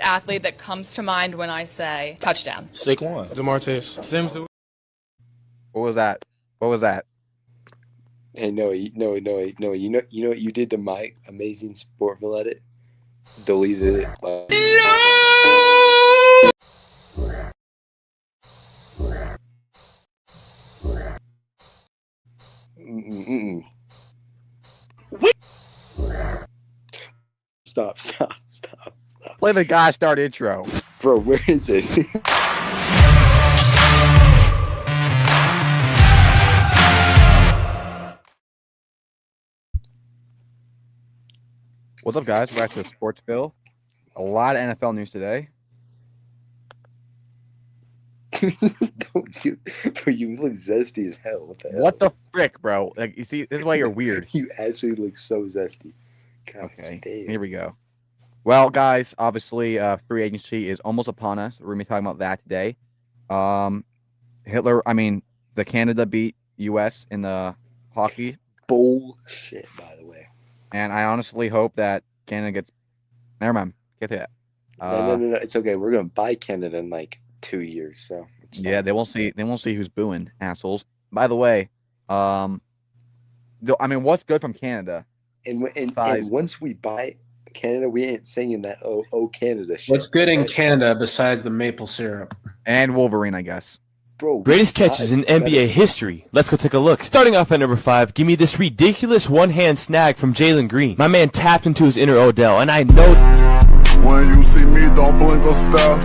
athlete that comes to mind when I say touchdown? Saquon. Demartez. Sims. What was that? What was that? Hey, no. You know what you did to my amazing Sportville edit? Deleted it. Stop. Play the gosh darn intro. Bro, where is it? What's up, guys? We're back to Sportsville. A lot of NFL news today. Don't do, bro. You look zesty as hell. What the hell? What the frick, bro? Like, you see, this is why you're weird. You actually look so zesty. Gosh, Okay, damn. here we go. Well, guys, obviously, free agency is almost upon us. We're gonna be talking about that today. The Canada beat U.S. in the hockey, Bullshit, by the way. and I honestly hope that Canada gets. Never mind, get to that. No. It's okay. We're gonna buy Canada in like 2 years. So it's Yeah, fine. they won't see. They won't see who's booing, assholes. By the way, what's good from Canada? And Size. once we buy Canada, we ain't singing that oh Canada shit. What's good in right? Canada besides the maple syrup? And Wolverine, I guess. Bro? Greatest catches in NBA history. Let's go take a look. Starting off at number 5, give me this ridiculous one-hand snag from Jalen Green. My man tapped into his inner Odell, and I know. When you see me, don't blink or stare.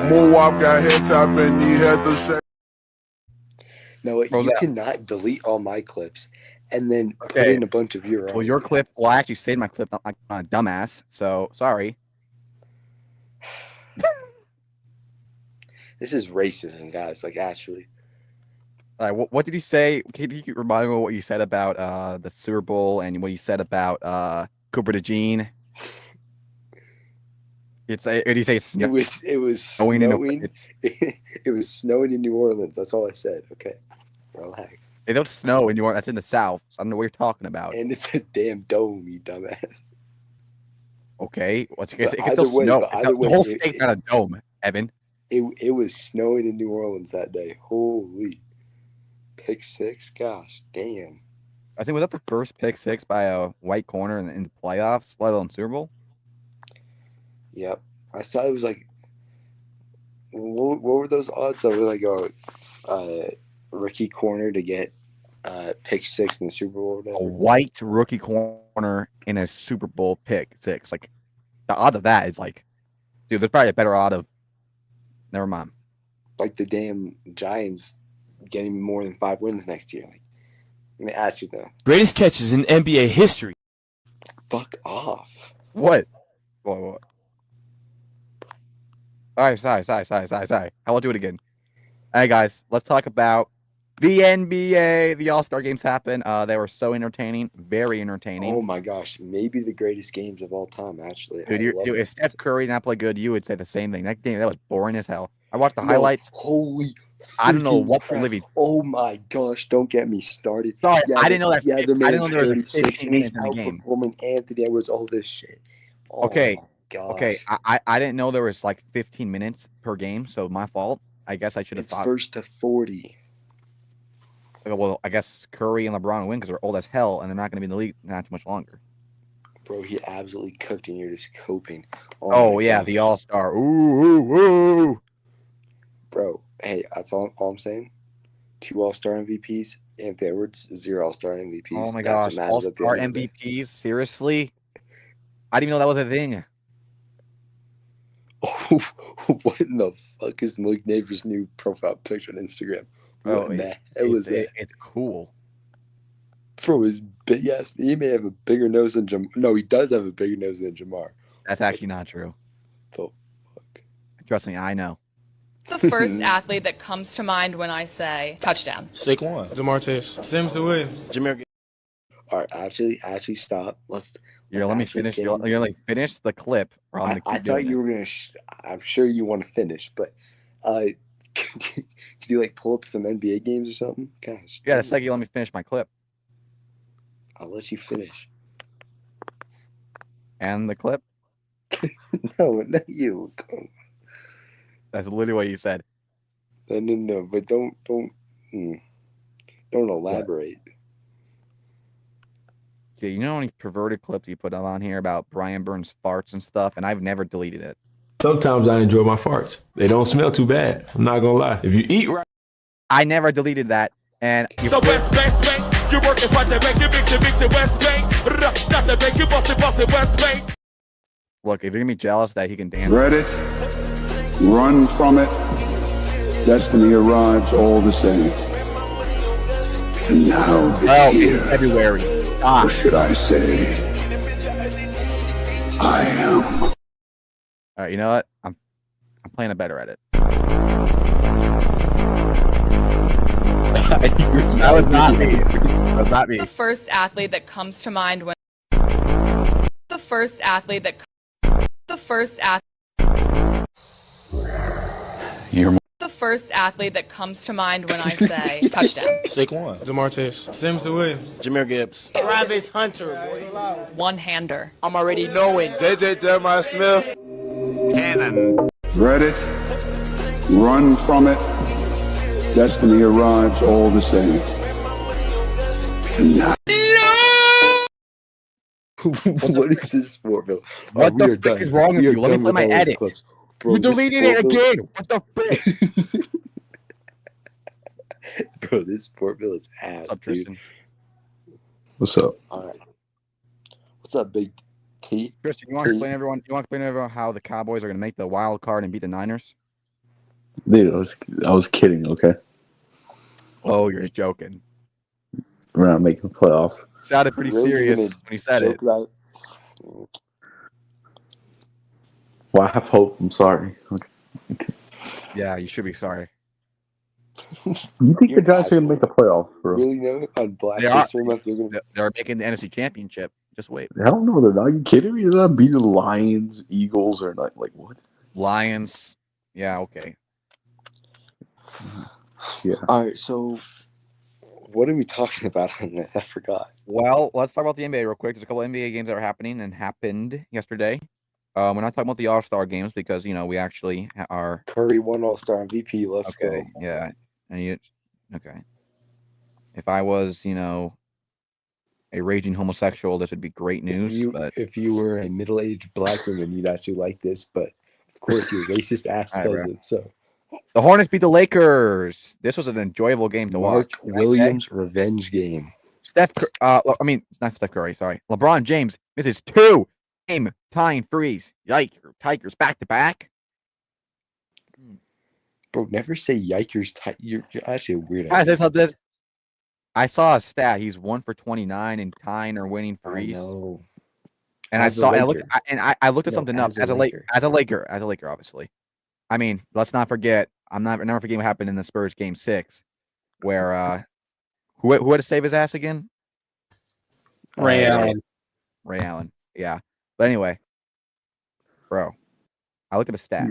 Moab got head tap and he had to shake. No, Bro, you cannot delete all my clips and then put Okay. in a bunch of your own. Well, your clip. Well, I actually saved my clip. I'm a dumbass. So sorry. This is racism, guys. Like, actually. All right. What did you say? Can you remind me what you said about the Super Bowl and what you said about Cooper DeJean? What did you say? It was Snowing snowing. It was snowing in New Orleans. That's all I said. Okay, relax. They don't snow in New Orleans. That's in the South. So I don't know what you're talking about. And it's a damn dome, you dumbass. Okay, it But can still either way- snow. but either The way, whole it- state's not a dome, Evan. It was snowing in New Orleans that day. Holy. Pick six? Gosh, damn. I think was that the first pick six by a white corner in the playoffs, let alone Super Bowl. Yep. I saw it was like, what were those odds? That were like a rookie corner to get pick six in the Super Bowl. Or A whatever. white rookie corner in a Super Bowl pick six. Like the odds of that is like, dude, there's probably a better odd of. Never mind. Like the damn Giants getting more than 5 wins next year. Like, I mean, actually, no. Greatest catches in NBA history. Fuck off. What? What? All right, sorry. I won't do it again. All right, guys, let's talk about the NBA. The All-Star games happened. They were so entertaining, very entertaining. Oh my gosh, maybe the greatest games of all time. Actually, I Dude, love if it. Steph Curry did not play good, you would say the same thing. That was boring as hell. I watched the No, highlights. Holy, I don't know freaking what crap. living. Oh my gosh, don't get me started. Sorry, I didn't know that. Yeah, I the didn't man's know there was 36 15 and he's minutes in the game. outperforming Anthony Edwards. All this shit. Oh Okay, my gosh. Okay, I didn't know there was like 15 minutes per game, so my fault. I guess I should have It's thought. first to 40. Well, I guess Curry and LeBron win because they're old as hell and they're not going to be in the league not too much longer. Bro, he absolutely cooked and you're just coping. Oh my yeah, gosh. the All Star. Ooh. Bro, hey, that's all I'm saying. 2 All-Star MVPs, Anthony Edwards, 0 All-Star MVPs. Oh my That's what gosh, matters All at the Star end of the day. MVPs. Seriously, I didn't even know that was a thing. Oh, what in the fuck is Malik Neighbors' new profile picture on Instagram? What Oh, in the hell was that? It's cool. Bro, his big ass. He may have a bigger nose than Jamar. No, he does have a bigger nose than Jamar. That's actually not true. The fuck? Trust me, I know. The first athlete that comes to mind when I say touchdown. Saquon. Demartez. Sims Williams. Jameer. All right, actually, stop. Let's Let me actually finish. get You're into- gonna finish the clip, or I'm I gonna keep thought doing you it. were gonna. I'm sure you want to finish, but could you like pull up some NBA games or something? Gosh. Yeah, the damn. second you let me finish my clip I'll let you finish. and the clip. No, not you. That's literally what you said. No. But don't elaborate. Yeah, you know how many perverted clips you put on here about Brian Burns farts and stuff, and I've never deleted it. Sometimes I enjoy my farts. They don't smell too bad. I'm not gonna lie. If you eat right, I never deleted that, and you The West Bank, you working for the bank, you big to West Bank. Not the bank, you bust it, West Bank. look, if you're gonna be jealous that he can dance, Dread it, run from it. Destiny arrives all the same. And now well, it's it's here. February. Stop. Or should I say, I am. All right, you know what? I'm playing a better edit. That was not me. That was not me. The first athlete that comes to mind when the first athlete that the first athlete that comes to mind when I say touchdown. Saquon. Jamartez. James Williams. Jameer Gibbs. Travis Hunter, boy. One-hander. I'm already knowing. JJ Jeremiah Smith. Dread it, run from it. Destiny arrives all the same. And now What is this sport, Bill? What We the are frick done. is wrong with We are you? Let me done play with my all these edit. clips. Bro, You this deleted it sport bill- again. What the frick? Bro, this sport bill is ass, What's up, dude. Tristan? what's up? All right. What's up, Big T? Tristan, you want to explain everyone? You want to explain to everyone how the Cowboys are going to make the wild card and beat the Niners? Dude, I was kidding, okay? Oh, you're joking. We're not making the playoffs. Sounded pretty Really serious gonna when you said Joke it. about Well, I have hope. I'm sorry. Okay. Yeah, you should be sorry. You think You're the Giants are going to make the playoffs, bro? really know on Black They are. History Month they're gonna They're making the NFC Championship. Just wait. Hell no, they're not. Are you kidding me? They're not beating the Lions, Eagles, or not. Like, what? Lions. Yeah, okay. Yeah. All right, so what are we talking about on this? I forgot. Well, let's talk about the NBA real quick. There's a couple NBA games that are happening and happened yesterday. We're not talking about the All-Star games because, you know, we actually are. Curry won All-Star MVP. Let's Okay, go. yeah. And you, okay. If I was, you know, a raging homosexual, this would be great news. But If you were a middle-aged black woman, you'd actually like this. But of course, your racist ass All right, bro. doesn't. So the Hornets beat the Lakers. This was an enjoyable game to watch. Mark Can I say? Williams revenge game. I mean, it's not Steph Curry. Sorry, LeBron James misses 2 game tying threes. Yikes! Tigers back to back. Bro, never say yikers. You're actually a weirdo. Guys, I saw this. I saw a stat. He's 1 for 29 in tying or winning I threes. know. And As a I looked Laker. I looked at No, something up as a as a Laker. Laker, obviously. I mean, let's not forget. I'm never forgetting what happened in the Spurs game 6, where who had to save his ass again? Ray Allen. Ray Allen. Yeah. But anyway, bro, I looked up a stat.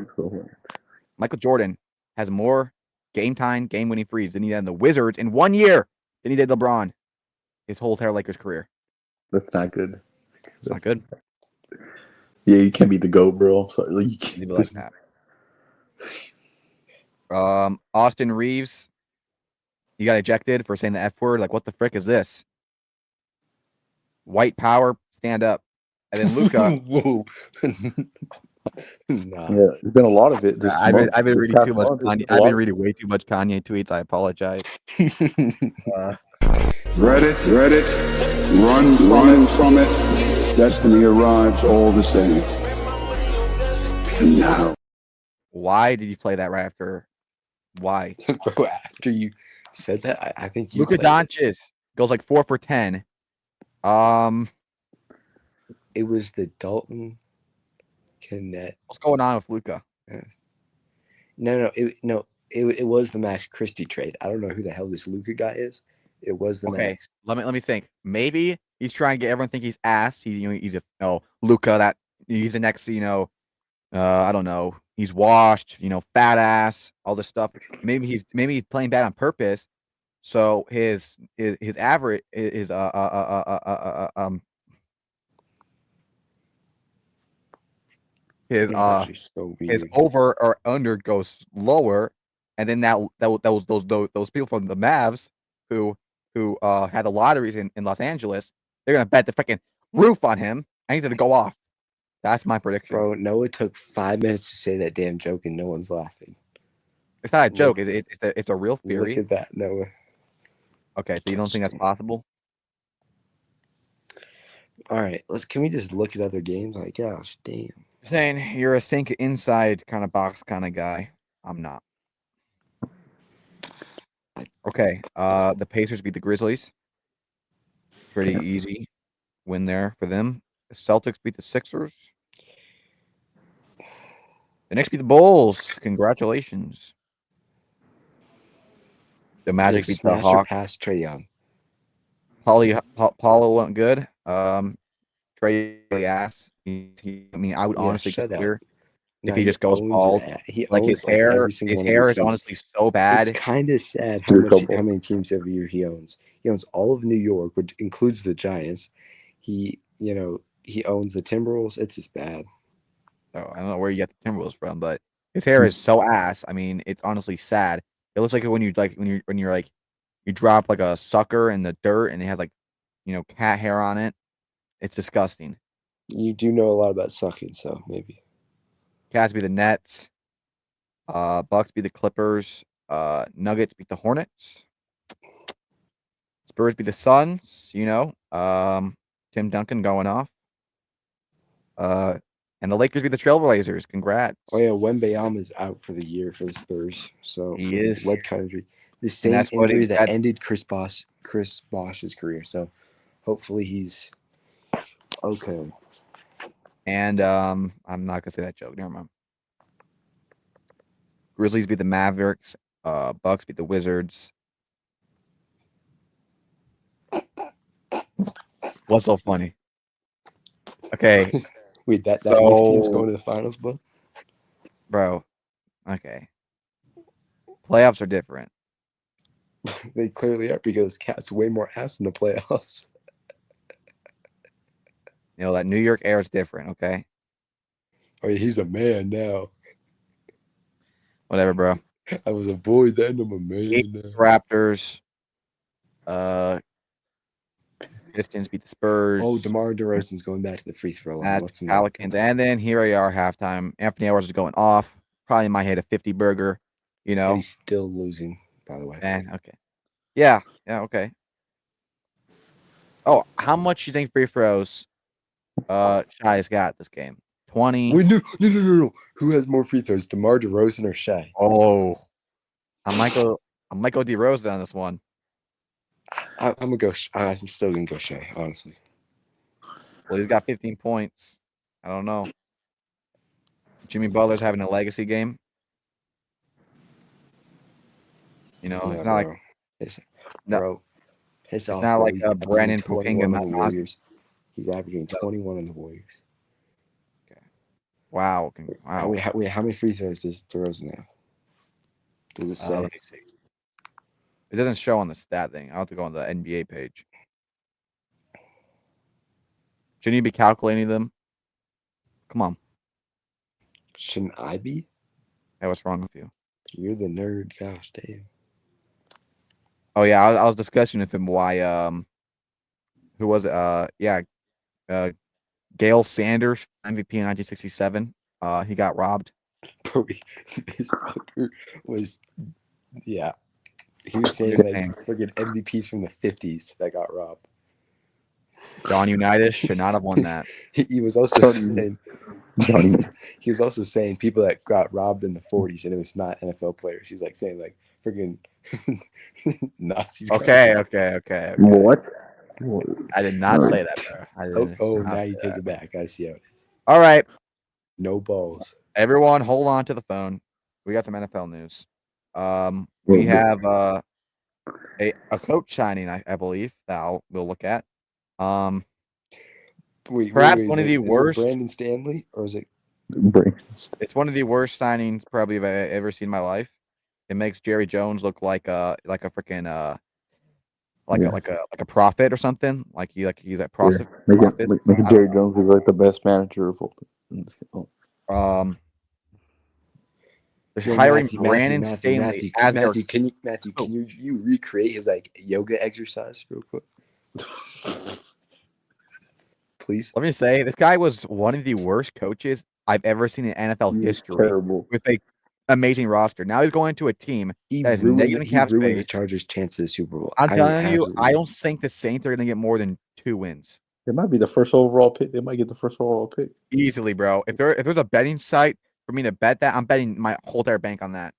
Michael Jordan has more game time, game winning threes than he had in the Wizards in 1 year than he did LeBron his whole entire Lakers career. That's not good. It's not good. Yeah, you can't be the GOAT, bro. I'm sorry. Like, you Leave can't. it like that. Austin Reeves, he got ejected for saying the F word. Like, what the frick is this? White power, stand up. And then Luca. Whoa. Yeah, Nah. there's been a lot of it. This I've month. been This reading past too much month, Kanye. there's a I've lot been of- reading way too much Kanye tweets. I apologize. dread it, run from it. Destiny arrives all the same. And now Why did you play that right after? Why? Bro, after you said that, I think you Luka played it. Doncic goes like 4 for 10. It was the Dalton Connect. What's going on with Luka? No, it was the Max Christie trade. I don't know who the hell this Luka guy is. It was the Okay, Max. let me think. Maybe he's trying to get everyone to think he's ass. He's Luka, that he's the next, I don't know. He's washed, fat ass, all this stuff. Maybe he's playing bad on purpose. So his average is his Yeah, actually so his weird. over or under goes lower, and then that was those people from the Mavs who had the lotteries in Los Angeles. They're gonna bet the freaking roof on him. I need to go off. That's my prediction. Bro, Noah took 5 minutes to say that damn joke and no one's laughing. It's not a joke. Look- It's a real theory. Look at that, Noah. Okay, so you don't think that's possible? All right, can we just look at other games? Like, gosh, damn. Saying you're a sink inside kind of box kind of guy. I'm not. Okay, the Pacers beat the Grizzlies. Pretty easy win there for them. The Celtics beat the Sixers. The Knicks beat the Bulls. Congratulations. The Magic beat the Smash or Hawks. pass Trae Young. Paulo went good. Trae really ass. I would honestly shut up. consider No, if he just goes owns bald. it. He Like owns his hair, every single his one of hair the is teams. honestly so bad. It's kind of sad Here's a couple. how many teams every year he owns. He owns all of New York, which includes the Giants. He owns the Timberwolves. It's just bad. So I don't know where you get the Timberwolves from, but his hair is so ass. I mean, it's honestly sad. It looks like when you you drop like a sucker in the dirt and it has like cat hair on it. It's disgusting. You do know a lot about sucking, so maybe. Cats beat the Nets. Bucks beat the Clippers. Nuggets beat the Hornets. Spurs beat the Suns. Tim Duncan going off. And the Lakers beat the Trailblazers. Congrats. Oh yeah, Wembanyama's out for the year for the Spurs. So He is. lead cut injury. The same that's what injury he that had- ended Chris Bosh's career. So hopefully he's okay. And I'm not gonna say that joke. Never mind. Grizzlies beat the Mavericks. Bucks beat the Wizards. What's so funny? Okay, Wait, that next team's So- going to the finals, bud? bro. Okay. Playoffs are different. They clearly are because Cat's way more ass in the playoffs. That New York air is different. Okay. Oh yeah, he's a man now. Whatever, bro. I was a boy then, I'm a man now. Raptors. Pistons beat the Spurs. Oh, DeMar DeRozan's going back to the free throw line. That's What's the Pelicans. And then here we are, halftime. Anthony Edwards is going off. Probably might hit a 50 burger. And he's still losing, by the way. Okay. Yeah. Okay. Oh, how much you think free throws Shai's got this game? 20. Wait, no. Who has more free throws, DeMar DeRozan or Shai? Oh. I'm Michael DeRozan on this one. I'm gonna go. I'm still gonna go Shai, honestly. Well, he's got 15 points. I don't know. Jimmy Butler's having a legacy game. It's not like no. Bro, piss off. not bro. like He's Brandon averaging 21 Poppinga on the Matt Warriors. He's averaging 21 on the Warriors. Wow. Wait, how many free throws does DeRozan have? Does it say? Let me see. It doesn't show on the stat thing. I'll have to go on the NBA page. Shouldn't you be calculating them? Come on. Shouldn't I be? Hey, what's wrong with you? You're the nerd. Gosh, damn. Oh yeah, I was discussing with him why who was it? Gail Sanders, MVP in 1967. He got robbed. Bro, this fucker was, yeah. He was saying Just like saying. friggin' MVPs from the 50s that got robbed. John Unitas should not have won that. He was also saying he was also saying people that got robbed in the 40s and it was not NFL players. He was like saying like friggin' Nazis. got Okay. What? I did not say that, bro. I did not now you say take that. it back. I see how it is. All right, No balls. everyone, hold on to the phone. We got some NFL news. We have a coach signing, I believe, that we'll look at. Perhaps one of the is it worst. Brandon Stanley or is it? It's one of the worst signings probably I've ever seen in my life. It makes Jerry Jones look like a freaking like a prophet or something. He's a prophet. Make Jerry Jones look like the best manager of all time. They're Yo, hiring Matthew, Brandon Matthew, Stanley Matthew, as their. Matthew, can you recreate his like yoga exercise real quick? Please. Let me say, this guy was one of the worst coaches I've ever seen in NFL He's history terrible. with a amazing roster. Now he's going to a team He that is ruined, negative he cap ruined the space. Chargers' chance of the Super Bowl. I'm telling you, absolutely I do. don't think the Saints are going to get more than 2 wins. It might be the first overall pick. They might get the first overall pick. Easily, bro. If there's a betting site for me to bet that, I'm betting my whole entire bank on that.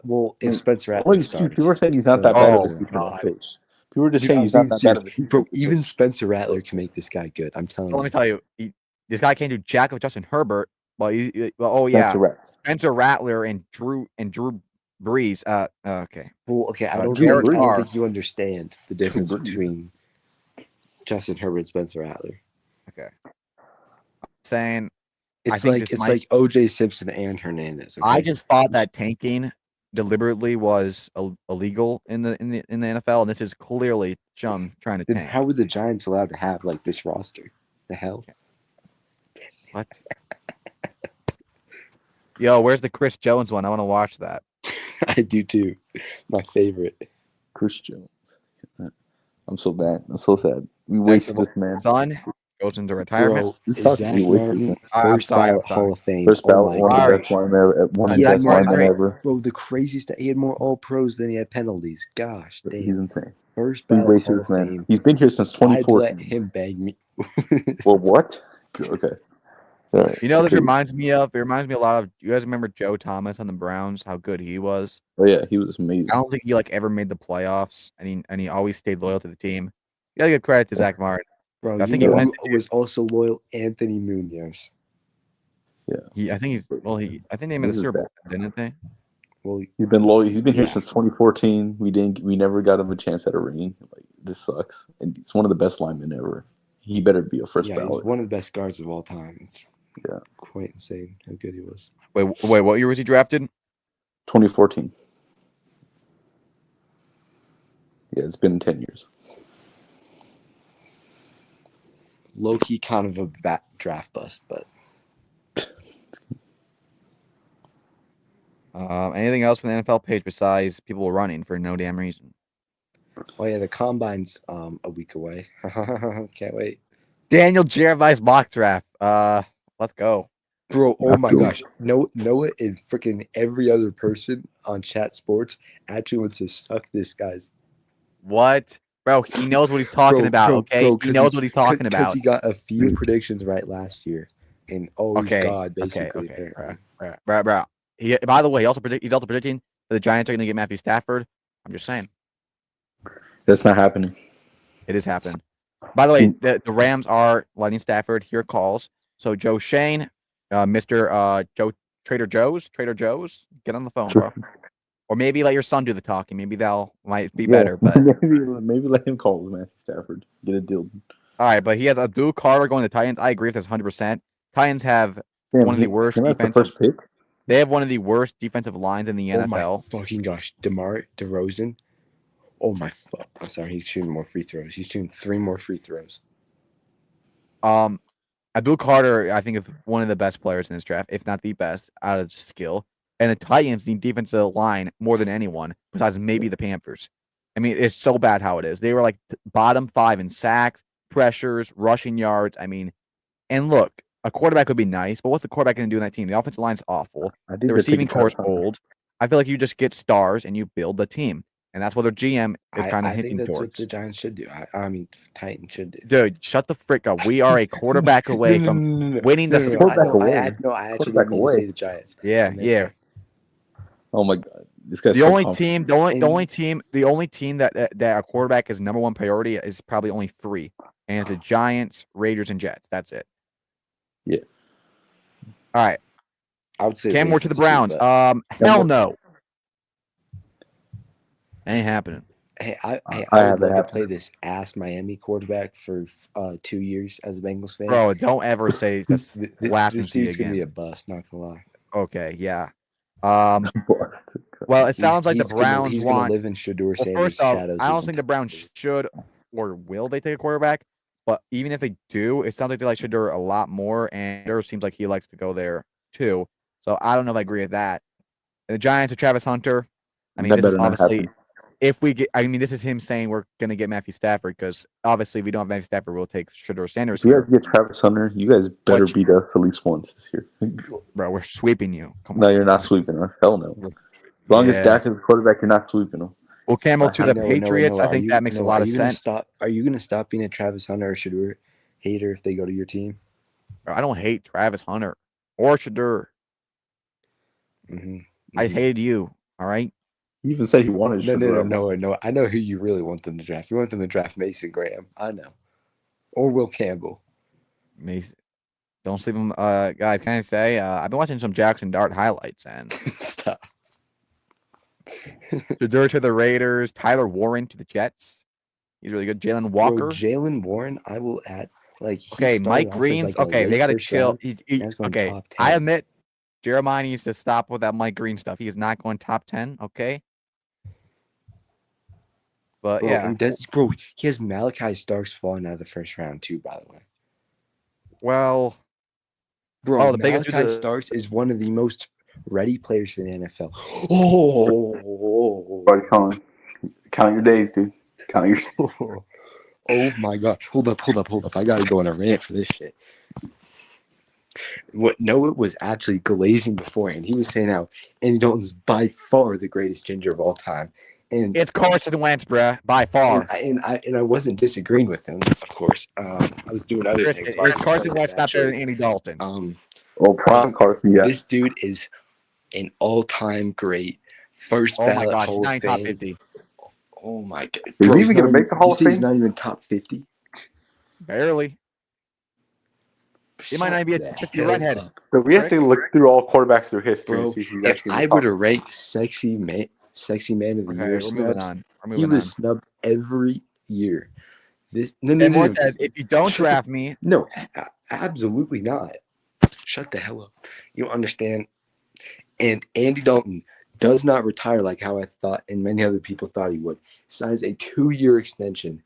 Well, if Spencer Well, Rattler starts, people are saying he's not that bad Oh, of a future God. coach. People are just Dude, saying I'm he's not being that serious. bad of a Bro, future even coach. Spencer Rattler can make this guy good. I'm telling So let me you. tell you, this guy can't do jack of Justin Herbert. Oh yeah, Spencer Rattler. Spencer Rattler and Drew Brees. Okay. Well, okay, I don't Jared Carr. think you understand the difference Brees. between Justin Herbert and Spencer Rattler. Okay. Saying It's think like this it's might- like OJ Simpson and Hernandez. Okay? I just thought that tanking deliberately was illegal in the NFL, and this is clearly Chum trying to Then tank. how were the Giants allowed to have like this roster? The hell? What? Yo, where's the Chris Jones one? I want to watch that. I do too. My favorite. Chris Jones. I'm so bad. I'm so sad. We wasted this man. Son goes into retirement. Bro, Zach We wasted Martin, him. I'm first sorry, ballot I'm sorry. Hall of Fame. First Oh ballot, my one of God. the best linemen ever. One of the Zach best Martin, linemen ever. Bro, the craziest that he had more All Pros than he had penalties. Gosh, He's damn. insane. First We ballot wasted Hall this of man. Fame. He's been here since I'd 2014. let him beg me. Well, what? Okay. All right. You know, this Okay. reminds me a lot of. You guys remember Joe Thomas on the Browns? How good he was. Oh yeah, he was amazing. I don't think he ever made the playoffs, and he always stayed loyal to the team. You gotta give credit to Zach Martin. Bro, I you think he know went who was also loyal? Anthony Munoz. Yeah. I think they made the This is Super Bowl, bad. didn't they? Well, He's been loyal. He's been here Yeah. since 2014. We never got him a chance at a ring. Like, this sucks. And he's one of the best linemen ever. He better be a first yeah, he's ballot. one of the best guards of all time. It's Yeah. quite insane how good he was. Wait, what year was he drafted? 2014. Yeah, it's been 10 years. Low key, kind of a draft bust, but Anything else from the NFL page besides people running for no damn reason? oh yeah, the combine's a week away. Can't wait, Daniel Jeremiah's mock draft. Let's go. bro. Oh my Cool. gosh, Noah and freaking every other person on Chat Sports actually wants to suck this guy's. What, bro? He knows what he's talking about. Okay, he knows what he's talking because about. he got a few predictions right last year, and he's God basically. Okay, apparently. bro. By the way, he's also predicting that the Giants are going to get Matthew Stafford. I'm just saying, That's not happening. it is happening. By the way, the Rams are letting Stafford hear calls. So Joe Shane, Mr. Joe Trader Joe's, get on the phone, bro. Or maybe let your son do the talking. Maybe might be better. But maybe let him call Matthew Stafford. Get a deal. all right, but he has Abdul Carter going to Titans. I agree with this 100%. Titans have one of the worst defensive. First pick. They have one of the worst defensive lines in the Oh my NFL. fucking gosh, DeMar DeRozan. Oh my fuck! I'm sorry, he's shooting more free throws. He's shooting 3 more free throws. Abdul Carter, I think, is one of the best players in this draft, if not the best, out of skill. And the Titans need defensive line more than anyone, besides maybe the Panthers. I mean, it's so bad how it is. They were like bottom 5 in sacks, pressures, rushing yards. I mean, and look, a quarterback would be nice, but what's the quarterback going to do in that team? The offensive line's awful. The receiving core is old. I feel like you just get stars and you build the team. And that's what their GM is kind of I hinting think that's towards. what the Giants should do. I mean, Titans should do. Dude, shut the frick up. We are a quarterback away from winning the Super Quarterback Bowl. away. I actually Quarterback didn't mean to away. say the Giants. Yeah, I meant yeah. Oh my God, this guy's The so only confident. team, the only team that our quarterback is number one priority is probably only 3, and it's the Giants, Raiders, and Jets. That's it. Yeah. All right, I would say Cam Ward to the Ravens too, Browns. but- Hell no, ain't happening. Hey, I have would that love to happen. play this ass Miami quarterback for 2 years as a Bengals fan. Bro, don't ever say this This blasphemy dude's gonna be again. a bust. Not gonna lie. Okay, yeah. Well, it sounds like the Browns he's want. gonna live in Shador Well, Sanders' first off, shadows. I his don't think the Browns should or will they take a quarterback. But even if they do, it sounds like they like Shedeur a lot more, and Shedeur seems like he likes to go there too. So I don't know if I agree with that. And the Giants with Travis Hunter. I mean, That this is better not obviously happen. if we get. I mean, this is him saying we're gonna get Matthew Stafford because obviously if we don't have Matthew Stafford, we'll take Shedeur Sanders If you here. guys get Travis Hunter, you guys better Which- beat us at least once this year. Bro, we're sweeping you. Come No, on. you're not sweeping us. Hell no. As long as Yeah. Dak is the quarterback, you're not sweeping them. Well, Campbell to the No, Patriots. I are think you- that makes a lot are of you gonna sense. Stop? Are you gonna stop being a Travis Hunter or Shedeur hater if they go to your team? Bro, I don't hate Travis Hunter or Shedeur. Mm-hmm. I just hated you. All right. He even said he wanted No. I know who you really want them to draft. You want them to draft Mason Graham. I know, or Will Campbell. Mason. Don't sleep him, guys. Can I say I've been watching some Jackson Dart highlights and Stop. Shedeur to the Raiders, Tyler Warren to the Jets. He's really good. Jalen Walker. Bro, Jalen Warren, I will add. Like, he Okay, started Mike off as, Green's. like, a Okay, they late got to first chill. round. He, Now he's going okay, top I 10. admit Jeremiah needs to stop with that Mike Green stuff. He is not going top 10. Okay. But Bro, yeah, and he has Malachi Starks falling out of the first round too. By the way, well, bro, the biggest Malachi dude- Starks is one of the most ready players for the NFL. Oh, Count your days, dude. Count your. oh my God! Hold up! I gotta go on a rant for this shit. What Noah was actually glazing beforehand. He was saying how Andy Dalton's by far the greatest ginger of all time, and it's Carson Wentz, bruh, by far. and I wasn't disagreeing with him, of course. I was doing other Chris, things. is Carson Wentz not better than Andy Dalton? Well, prime Carson, yeah. This dude is an all-time great first Oh my ballot gosh, Hall he's of not in top Fame. 50. Oh my God! Is he he's even gonna not make the Hall of did you say Fame? He's not even top 50. Barely. He might not even be a 50 redhead. So we have to look through all quarterbacks through history Bro, and see if he's if actually in I the were top. to rank sexy man of the Okay, year we're moving snubs, on. We're he moving was on. snubbed every year. This no. And Montez, if you don't draft me, No, absolutely not. Shut the hell up. You don't understand. And Andy Dalton does not retire like how I thought and many other people thought he would. Signs a 2-year extension.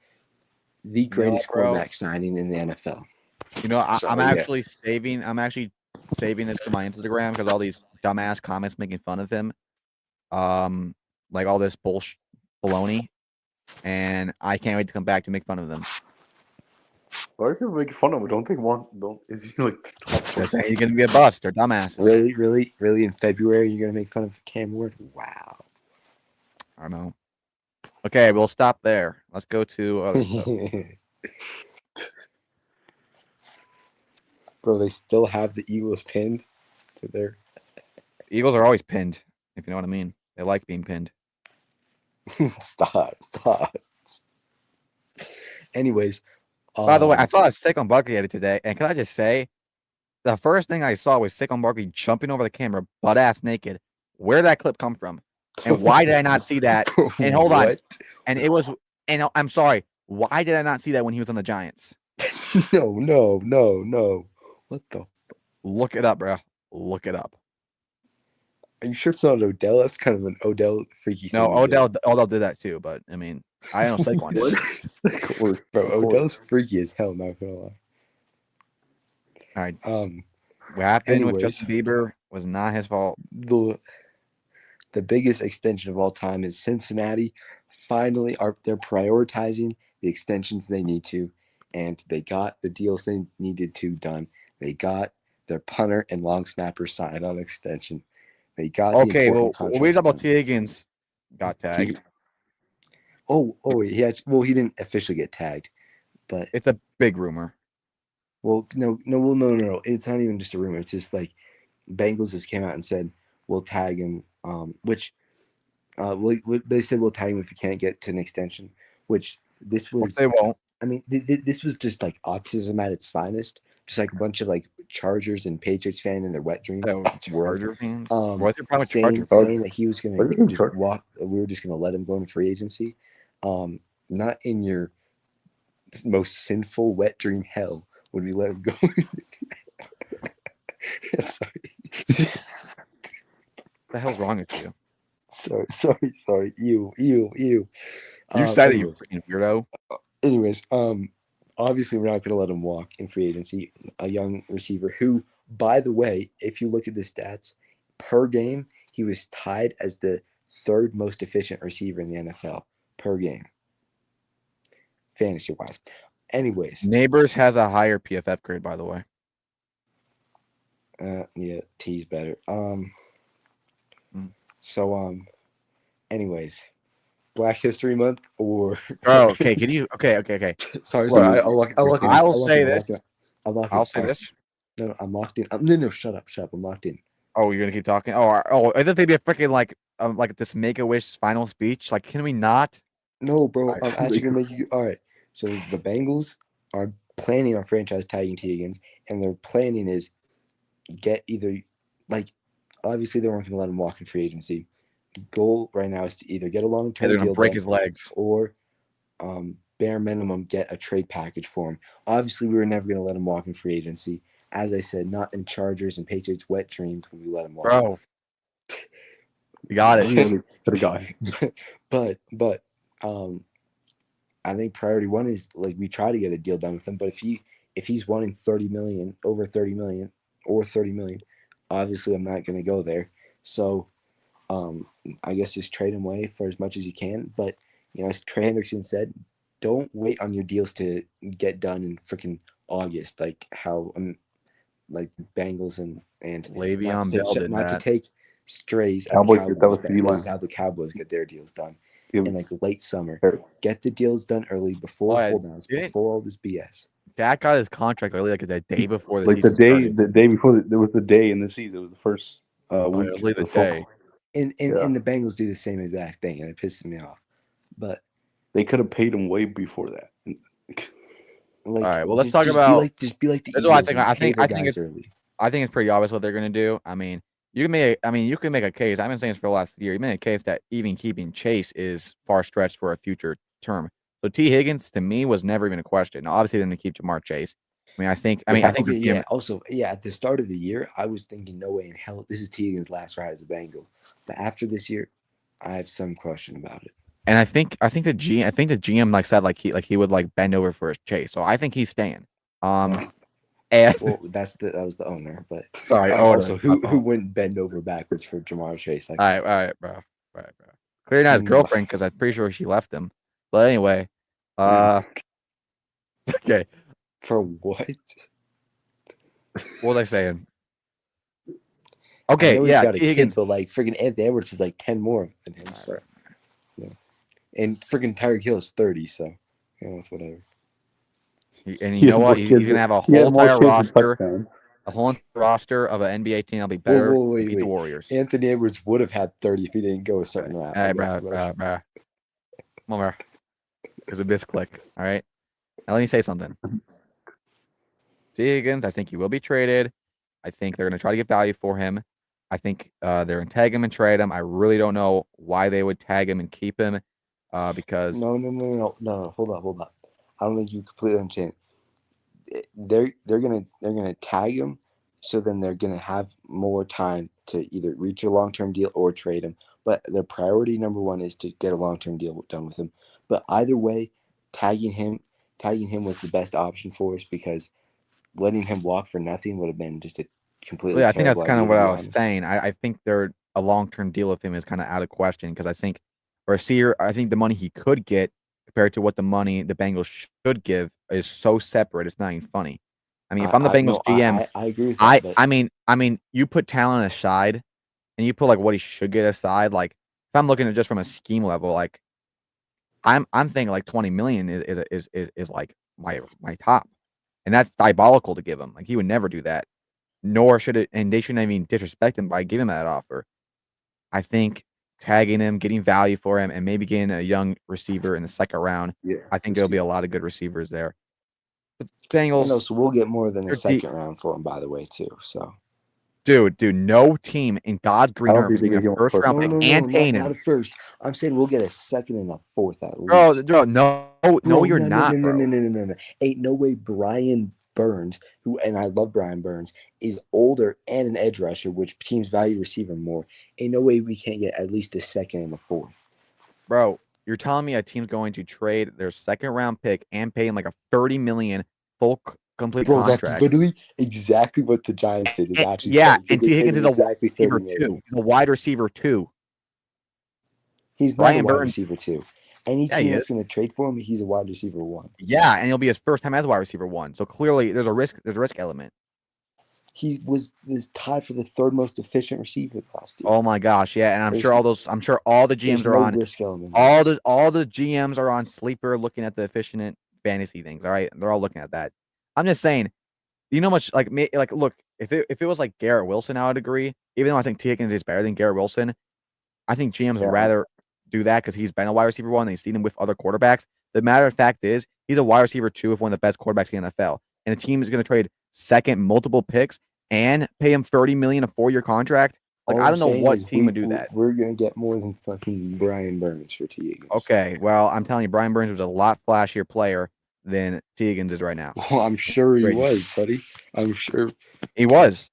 The greatest bro. quarterback signing in the NFL. you know, So, I'm yeah. actually saving this for my Instagram because all these dumbass comments making fun of him. Like all this baloney. And I can't wait to come back to make fun of them. Why are people making fun of him? Don't they want? Don't is he like top? They're saying he's gonna be a bust. They're dumbasses. Really in February you're gonna make fun of Cam Ward? Wow. I don't know. Okay, we'll stop there. Let's go to other stuff. Bro, they still have the Eagles pinned to their Eagles are always pinned, if you know what I mean. They like being pinned. stop. Anyways, By the way, I saw a Saquon Barkley edit today, and can I just say, the first thing I saw was Saquon Barkley jumping over the camera, butt ass naked. Where did that clip come from? And why did I not see that? And hold on. What? And it was, and I'm sorry, why did I not see that when he was on the Giants? No. What the? Look it up, bro. Look it up. Are you sure it's not Odell? That's kind of an Odell freaky thing. No, to do. Odell did that too, but I mean, I don't know Saquon did. Bro, Odell's freaky as hell, not gonna lie. All right. What happened with anyways. Justin Bieber was not his fault. The biggest extension of all time is Cincinnati. Finally, they're prioritizing the extensions they need to, and they got the deals they needed to done. They got their punter and long snapper signed on extension. They got Okay, well, contracts what about done. T. Higgins got tagged? Oh, he didn't officially get tagged, but It's a big rumor. well, no. It's not even just a rumor. It's just like Bengals just came out and said we'll tag him. They said we'll tag him if we can't get to an extension. Which this was. They won't. I mean, this was just like autism at its finest. Just like a bunch of like Chargers and Patriots fan in their wet dreams. Charger fans? What's your problem with Chargers? saying that he was What going do you mean to Chargers? walk. We were just going to let him go in free agency. Not in your most sinful wet dream hell would we let him go. Sorry. What the hell's wrong with you? Sorry. You. You said it, you freaking weirdo. Anyways, obviously we're not going to let him walk in free agency. A young receiver who, by the way, if you look at the stats per game, he was tied as the third most efficient receiver in the NFL per game, fantasy wise. Anyways, Neighbors has a higher PFF grade, by the way. yeah, T's better. Anyways, Black History Month or Bro, okay, can you? Okay. sorry, Well, I'll lock in. I will say this. I'll say this. No, I'm locked in. No, shut up. I'm locked in. Oh, you're gonna keep talking? I thought they'd be a freaking like this Make-A-Wish final speech. Like, can we not? No, bro, I'm actually gonna make you. All right, so the Bengals are planning on franchise tagging T. Higgins, and their planning is get either like obviously they weren't gonna let him walk in free agency. Goal right now is to either get a long-term They're gonna deal break done his legs, or bare minimum get a trade package for him. Obviously, we were never gonna let him walk in free agency. As I said, not in Chargers and Patriots wet dreams when we let him walk. bro. You got it. But I think priority one is like we try to get a deal done with him. But if he's wanting 30 million, over 30 million, or 30 million, obviously I'm not gonna go there. So I guess just trade him away for as much as you can. But as Trey Hendrickson said, don't wait on your deals to get done in freaking August, like how like Bengals and Le'Veon Bell did not to that. take strays. Cowboys At did the that with Cowboys, D-line. this is how the Cowboys get their deals done Yeah. in like late summer. Sure. Get the deals done early before Oh, holdouts, didn't- before all this BS. Dak got his contract early, like the day before the Like season started. the day before there was the day in the season. It was the first week. Early the of football. day. And Yeah. and the Bengals do the same exact thing, and it pisses me off. But They could have paid him way before that. like, All right, well, let's just- talk just about- be like the That's what I Eagles think. and I pay think- their I think guys it's- early. I think it's pretty obvious what they're gonna do. I mean, you can make a case. I've been saying this for the last year. You made a case that even keeping Chase is far stretched for a future term. So T. Higgins to me was never even a question. Now, obviously, they're going to keep Jamar Chase. I think. Okay, yeah. Also, yeah. At the start of the year, I was thinking, no way in hell, this is T. Higgins' last ride as a Bengal. But after this year, I have some question about it. And I think the GM like said like he would like bend over for his Chase. So I think he's staying. And Well, that was the owner, but sorry. Also, who wouldn't bend over backwards for Jamar Chase? Like, all right, bro. Clearly not his No. girlfriend because I'm pretty sure she left him. But anyway, okay. for what? What was I saying? I Okay, know he's yeah, got a T. Higgins. kid, but like freaking Anthony Edwards is like 10 more than him. So, yeah. And freaking Tyreek Hill is 30. So, it's whatever. And He you had know more what? He's kids gonna have a He had whole more entire kids than roster, touchdowns. a whole entire roster of an NBA team that'll be better Whoa, to beat the wait. Warriors. Anthony Edwards would have had 30 if he didn't go a certain route. All right, I guess, bro. but- Come on, bro. Because of this click. All right. Now let me say something. T. Higgins, I think he will be traded. I think they're going to try to get value for him. I think they're going to tag him and trade him. I really don't know why they would tag him and keep him because No. Hold up. I don't think you completely understand. They're gonna tag him, so then they're gonna have more time to either reach a long-term deal or trade him. But their priority number one is to get a long-term deal done with him. But either way, tagging him was the best option for us because letting him walk for nothing would have been just a completely. I think that's terrible kind of idea, what to be I was honest. saying. I think a long-term deal with him is kind of out of question because I think I think the money he could get compared to what the money the Bengals should give is so separate. It's not even funny. I mean, if I'm the Bengals GM, I agree with that. But I mean, you put talent aside, and you put like what he should get aside. Like, if I'm looking at just from a scheme level, like I'm thinking like 20 million is like my top, and that's diabolical to give him. Like he would never do that, nor should it, and they shouldn't even disrespect him by giving him that offer. I think tagging him, getting value for him, and maybe getting a young receiver in the second round. Yeah, I think there'll be a lot of good receivers there. The Bengals, so we'll get more than they're a second round for him, by the way, too. So. dude, no team in God's green I don't earth think is they're getting a gonna give him a first round first pick round. and paying not him. a first. I'm saying we'll get a second and a fourth at least. Bro, no, you're no, not, bro. No. Ain't no way Brian Burns, and I love Brian Burns, is older and an edge rusher, which teams value receiver more. Ain't no way we can't get at least a second and a fourth. Bro, You're telling me a team's going to trade their second round pick and pay him like a $30 million full complete Bro, contract? that's literally exactly what the Giants did. Is actually Yeah, because and T. they paid Higgins him is a wide exactly receiver 30 million. too. He's a wide receiver too. He's not Brian a wide Burns- receiver too. Any Yeah, team he that's is. going to trade for him, he's a wide receiver 1. Yeah, and he'll be his first time as a wide receiver 1. So clearly, there's a risk. There's a risk element. He was tied for the 3rd most efficient receiver last year. Oh my gosh, yeah, and I'm There's- sure all the There's GMs are no on risk element. all the GMs are on Sleeper looking at the efficient fantasy things. All right, they're all looking at that. I'm just saying, you know, much like me, like look, if it was like Garrett Wilson, I would agree. Even though I think T. Higgins is better than Garrett Wilson, I think GMs would rather do that because he's been a wide receiver 1. They've seen him with other quarterbacks. The matter of fact is, he's a wide receiver 2 of one of the best quarterbacks in the NFL, and a team is going to trade second multiple picks and pay him $30 million a 4-year contract. Like, All I I'm don't know saying what is team would do that. We're going to get more than fucking Brian Burns for T. Higgins. Okay, well, I'm telling you, Brian Burns was a lot flashier player than T. Higgins is right now. Well, I'm sure he Great. was, buddy. I'm sure. He was.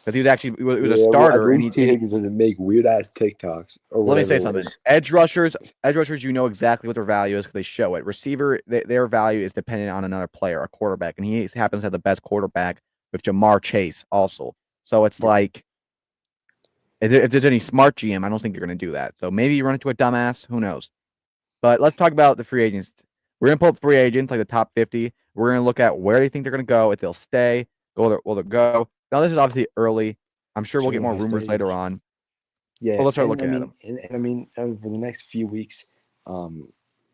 Because he was actually he was a Yeah, well, starter. at and least T. Higgins doesn't make weird ass TikToks. Or Let me whatever say it something. was. Edge rushers, you know exactly what their value is because they show it. Receiver, their value is dependent on another player, a quarterback, and he happens to have the best quarterback with Jamar Chase also. So it's like, if there's any smart GM, I don't think you're going to do that. So maybe you run into a dumbass. Who knows? But let's talk about the free agents. We're going to pull up free agents, like the top 50. We're going to look at where they think they're going to go, if they'll stay, will they go. Now, this is obviously early. I'm sure we'll get more rumors later on. Yeah, Well, let's start and looking I at mean, them. And I mean, for the next few weeks,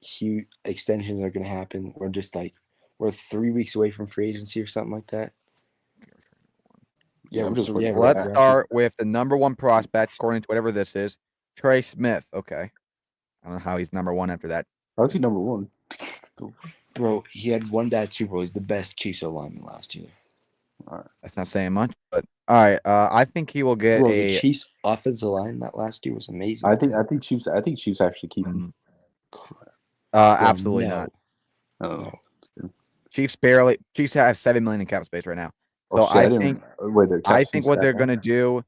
huge extensions are going to happen. We're 3 weeks away from free agency or something like that. Yeah, I'm just waiting. Let's start with the number 1 prospect, according to whatever this is, Trey Smith. Okay. I don't know how he's number 1 after that. How's he number 1? Bro, he had one bad Super Bowl. He's the best Chiefs lineman last year. All right. That's not saying much, but all right. I think he will get Bro, a. the Chiefs offensive line that last year was amazing. I think Chiefs actually keep him. Absolutely no. not. Oh. Chiefs have $7 million in cap space right now. So Oh, shit, I think what they're gonna do,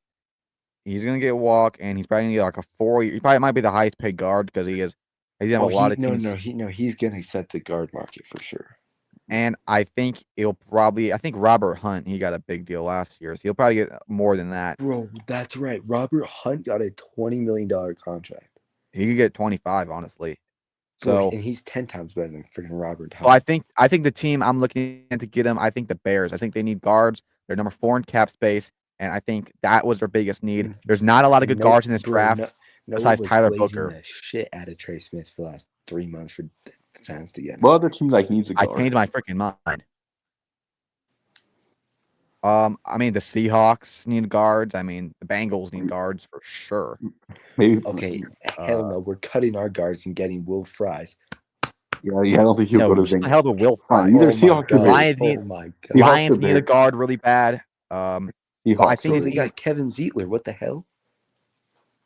he's gonna get walk, and he's probably gonna get like a 4-year. He probably might be the highest paid guard because he has a lot of teams. He's gonna set the guard market for sure. And I think I think Robert Hunt, he got a big deal last year, so he'll probably get more than that. Bro, that's right. Robert Hunt got a $20 million contract. He could get 25, honestly. Bro, So, and he's 10 times better than freaking Robert Hunt. well, I think the team I'm looking at to get him, I think the Bears. I think they need guards. They're number 4 in cap space, and I think that was their biggest need. There's not a lot of good guards in this draft besides Tyler Booker. The shit out of Trey Smith for the last 3 months for the Giants to get him. What other team needs a guard? I changed my freaking mind. I mean, the Seahawks need guards. I mean, the Bengals need guards for sure. Maybe. Okay, hell no. We're cutting our guards and getting Will Fries. Yeah, I don't think he'll go to what the Bengals. hell to Will Fries? Either Seahawks or Bears. Lions need a guard really bad. I think they got Kevin Zeitler. What the hell?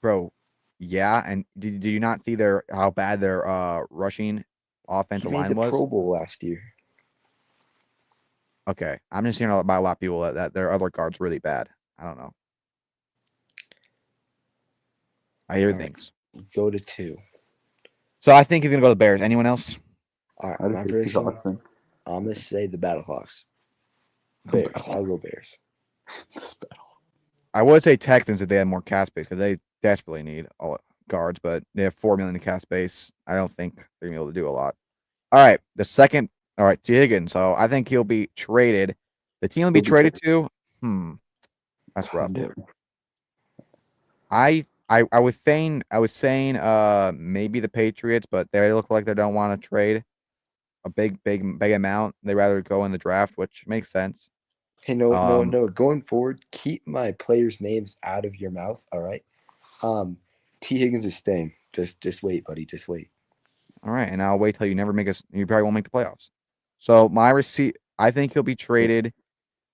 Bro, yeah, and did you not see how bad their rushing offensive He made line the was? Pro Bowl last year. Okay, I'm just hearing about a lot of people that their other guards really bad. I don't know. I hear things. Go to 2. So I think he's gonna go to the Bears. Anyone else? All right, my prediction. I'm gonna say the Battlehawks. Bears. I'll go Bears. I would say Texans if they had more cap space because they desperately need all guards, but they have $4 million in cap space. I don't think they're gonna be able to do a lot. All right, the second. All right, T. Higgins. So I think he'll be traded. The team will be traded to. That's rough. I was saying maybe the Patriots, but they look like they don't want to trade a big amount. They rather go in the draft, which makes sense. Hey, no. Going forward, keep my players' names out of your mouth. All right. T. Higgins is staying. Just wait, buddy. Just wait. All right, and I'll wait till you never make us. You probably won't make the playoffs. So I think he'll be traded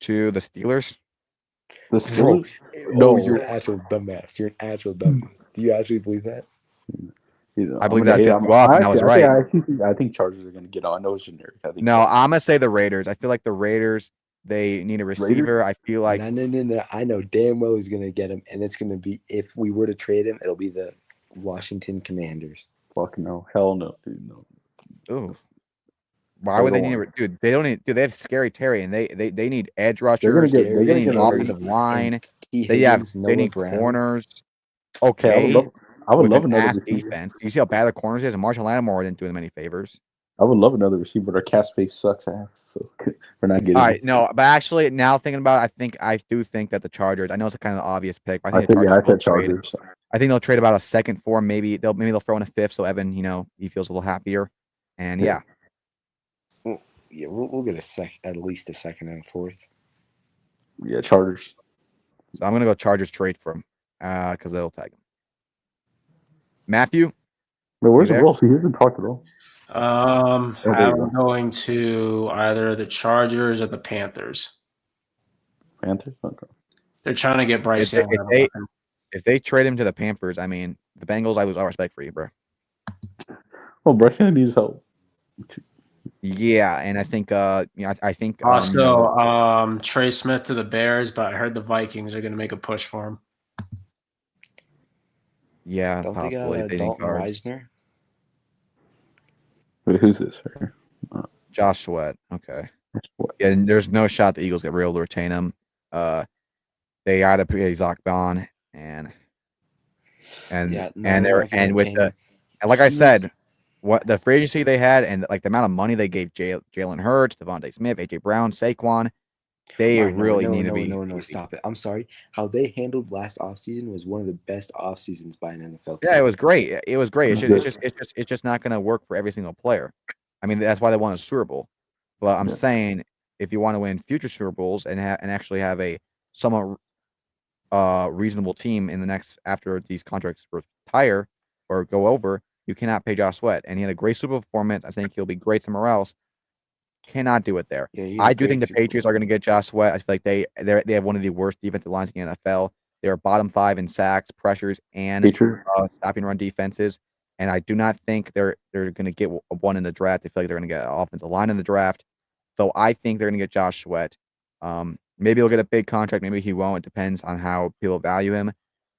to the Steelers. The Steelers? No, you're an actual dumbass. You're an actual dumbass. Do you actually believe that? I believe that pissed you off, and I was right. I think Chargers are going to get on. I know it's generic. No, I'm gonna say the Raiders. I feel like the Raiders. They need a receiver. I feel like no. I know damn well he's gonna get him, and it's gonna be if we were to trade him, it'll be the Washington Commanders. Fuck no. Hell no, dude. No. Ooh. Why would they need it? Dude, they don't need. Dude, they have Scary Terry, and they need edge rushers. They need an offensive line. They need corners. Okay. I would with love an another ass receiver. defense. You see how bad the corners is, and Marshall Lattimore didn't do them any favors. I would love another receiver, but our cap space sucks ass. So we're not getting. All right, no, but actually, now thinking about it, I do think that the Chargers. I know it's a kind of obvious pick, but I think I said will trade. Chargers. I think they'll trade about a second for him. Maybe they'll throw in a fifth, so Evan, he feels a little happier. And yeah. Yeah, we'll get at least a second and a fourth. Yeah, Chargers. So I'm gonna go Chargers trade for him because they'll tag him. Matthew, wait, where's the Wolf? He hasn't talked at all. I'm going to either the Chargers or the Panthers. Panthers. Okay. They're trying to get Bryce Young. If they trade him to the Panthers, I mean the Bengals, I lose all respect for you, bro. Well, Bryce Young needs help. Yeah, and I think I think also Trey Smith to the Bears, but I heard the Vikings are going to make a push for him. Yeah, don't possibly. they got Dalton Reisner? Wait, who's this? Josh Sweat. Okay. Yeah, and there's no shot the Eagles get able to retain him. They got to pay Zach Bond and like I said, what the free agency they had and like the amount of money they gave Jalen Hurts, Devontae Smith, AJ Brown, Saquon, they really need to be. No, stop it. I'm sorry. How they handled last offseason was one of the best off seasons by an NFL team. Yeah, it was great. It was great. It's just not going to work for every single player. I mean, that's why they won a Super Bowl. But I'm saying if you want to win future Super Bowls and actually have a somewhat reasonable team in the next after these contracts retire or go over, you cannot pay Josh Sweat. And he had a great Super Bowl performance. I think he'll be great somewhere else. Cannot do it there. Yeah, I do think the Patriots are going to get Josh Sweat. I feel like they have one of the worst defensive lines in the NFL. They're bottom 5 in sacks, pressures, and stopping run defenses. And I do not think they're going to get one in the draft. I feel like they're going to get an offensive line in the draft. So I think they're going to get Josh Sweat. Maybe he'll get a big contract. Maybe he won't. It depends on how people value him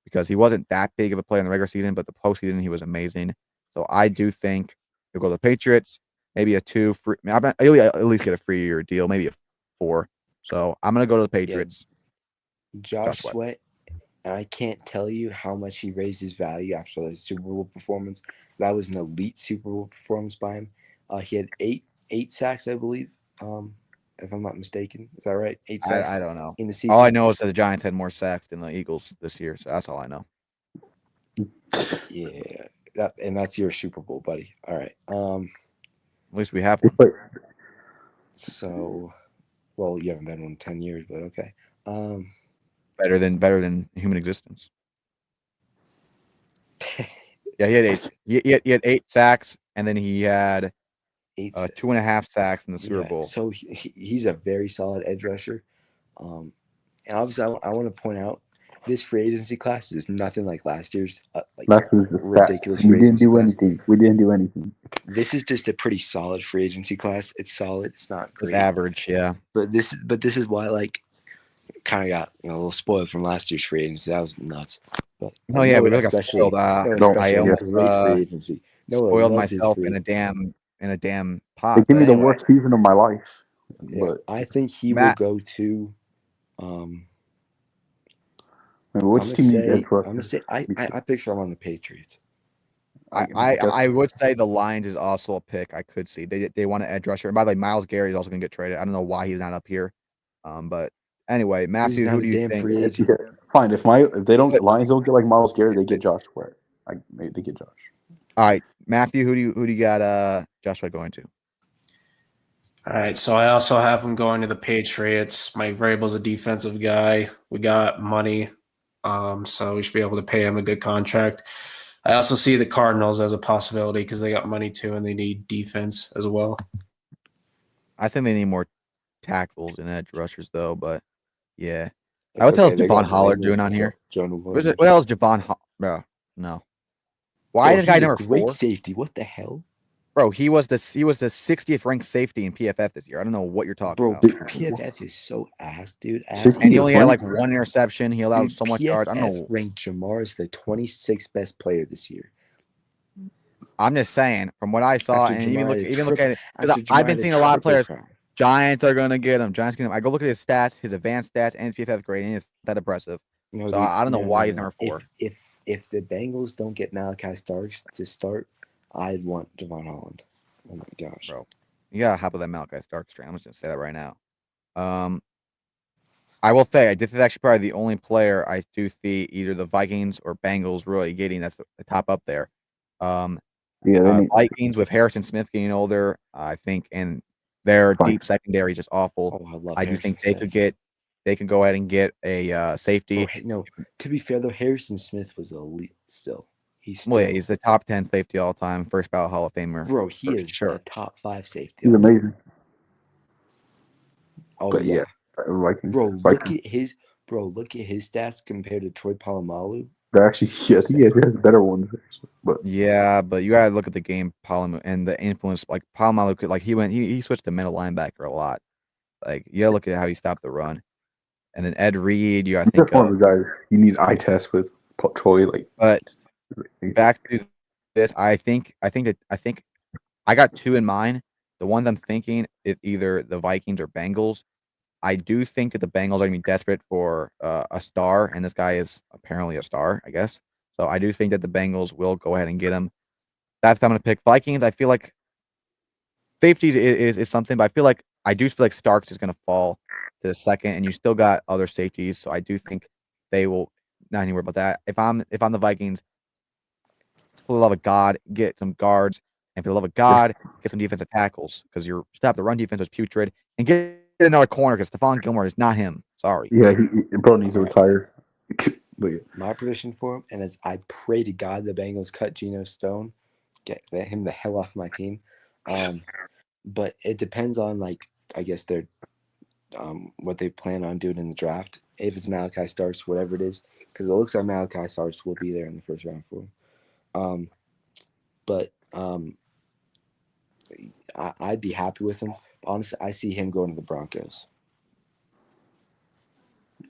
because he wasn't that big of a player in the regular season, but the postseason he was amazing. So I do think he'll go to the Patriots. Maybe a 2 free. He'll at least get a 3-year deal, maybe a 4. So I'm gonna go to the Patriots. Yeah. Josh Sweat, and I can't tell you how much he raised his value after the Super Bowl performance. That was an elite Super Bowl performance by him. He had eight sacks, I believe, if I'm not mistaken. Is that right? 8 sacks. I don't know. In the season. All I know is that the Giants had more sacks than the Eagles this year. So that's all I know. Yeah, that's your Super Bowl, buddy. All right. At least we have one. So, well, you haven't been one in 10 years, but okay. Better than human existence. Yeah, he had 8. He had 8 sacks, and then he had 2.5 sacks in the Super Bowl. So he's a very solid edge rusher. And obviously, I want to point out this free agency class is nothing like last year's. Ridiculous. We didn't do anything. We didn't do anything. This is just a pretty solid free agency class. It's solid. It's not great. It's average, yeah. But this is why kind of got a little spoiled from last year's free agency. That was nuts. But we got spoiled. I almost free agency. Spoiled myself in a damn pot. They gave me the worst season of my life. Yeah, but I think he will go to. Which team I'm gonna say I picture him on the Patriots. I would say the Lions is also a pick. I could see they want an edge rusher. And by the way, Myles Garrett is also gonna get traded. I don't know why he's not up here. But anyway, Matthew, who do you think? Fine. If Lions don't get like Myles Garrett, they get Josh Sweat. They get Josh. All right, Matthew, who do you got? Josh Sweat going to? All right, so I also have him going to the Patriots. Mike Vrabel's a defensive guy. We got money. So we should be able to pay him a good contract. I also see the Cardinals as a possibility because they got money too and they need defense as well. I think they need more tackles and edge rushers though, but yeah. What the hell is Javon Hollard doing on here? What else is Javon Hollard? No. Why is the guy number 4? Great safety. What the hell? Bro, he was the 60th ranked safety in PFF this year. I don't know what you're talking about. Bro, PFF is so ass, dude. And he only had like 1 interception. He allowed so much yards. I don't know. Ranked Jamar as the 26th best player this year. I'm just saying, from what I saw, After and Jamar even had look at it, because after I've Jamar been had seeing a lot of triple players. crown. Giants are gonna get him. Giants get him. I go look at his stats, his advanced stats, and his PFF grading. It's that impressive. No, So I don't know why he's no. number 4. If the Bengals don't get Malachi Starks to start, I'd want Javon Holland. Oh my gosh, bro. You gotta hop with that Malachi Starks train. I'm just gonna say that right now. I will say this is actually probably the only player I do see either the Vikings or Bengals really getting that's the top up there. Vikings with Harrison Smith getting older, I think, and their deep secondary is just awful. Oh, I love I do Harrison think they can go ahead and get a safety. No, to be fair though, Harrison Smith was elite still. He's the top 10 safety all time, first ballot Hall of Famer. Bro, he is sure. a top 5 safety. He's amazing. Oh But yeah. Vikings. Bro, Vikings. look at his stats compared to Troy Polamalu. They're actually, I think he has better ones. But yeah, but you gotta look at the game Polamalu and the influence. Like Polamalu could, like he switched to middle linebacker a lot. Like you gotta look at how he stopped the run. And then Ed Reed, I think that's one of the guys you need eye test with Troy. Like, but back to this, I think I got 2 in mind. The ones I'm thinking is either the Vikings or Bengals. I do think that the Bengals are going to be desperate for a star, and this guy is apparently a star, I guess. So I do think that the Bengals will go ahead and get him. That's what I'm going to pick. Vikings, I feel like safeties is something, but I do feel like Starks is going to fall to the second, and you still got other safeties. So I do think they will not anywhere about that. If I'm the Vikings, for the love of God, get some guards, and for the love of God, get some defensive tackles because your stop the run defense was putrid, and get another corner because Stephon Gilmore is not him. Sorry. Yeah, he bro needs to retire. My prediction for him, and as I pray to God the Bengals cut Geno Stone, get him the hell off my team. But it depends on I guess their what they plan on doing in the draft. If it's Malachi Starks, whatever it is, because it looks like Malachi Starks will be there in the first round for him. I'd be happy with him. Honestly, I see him going to the Broncos.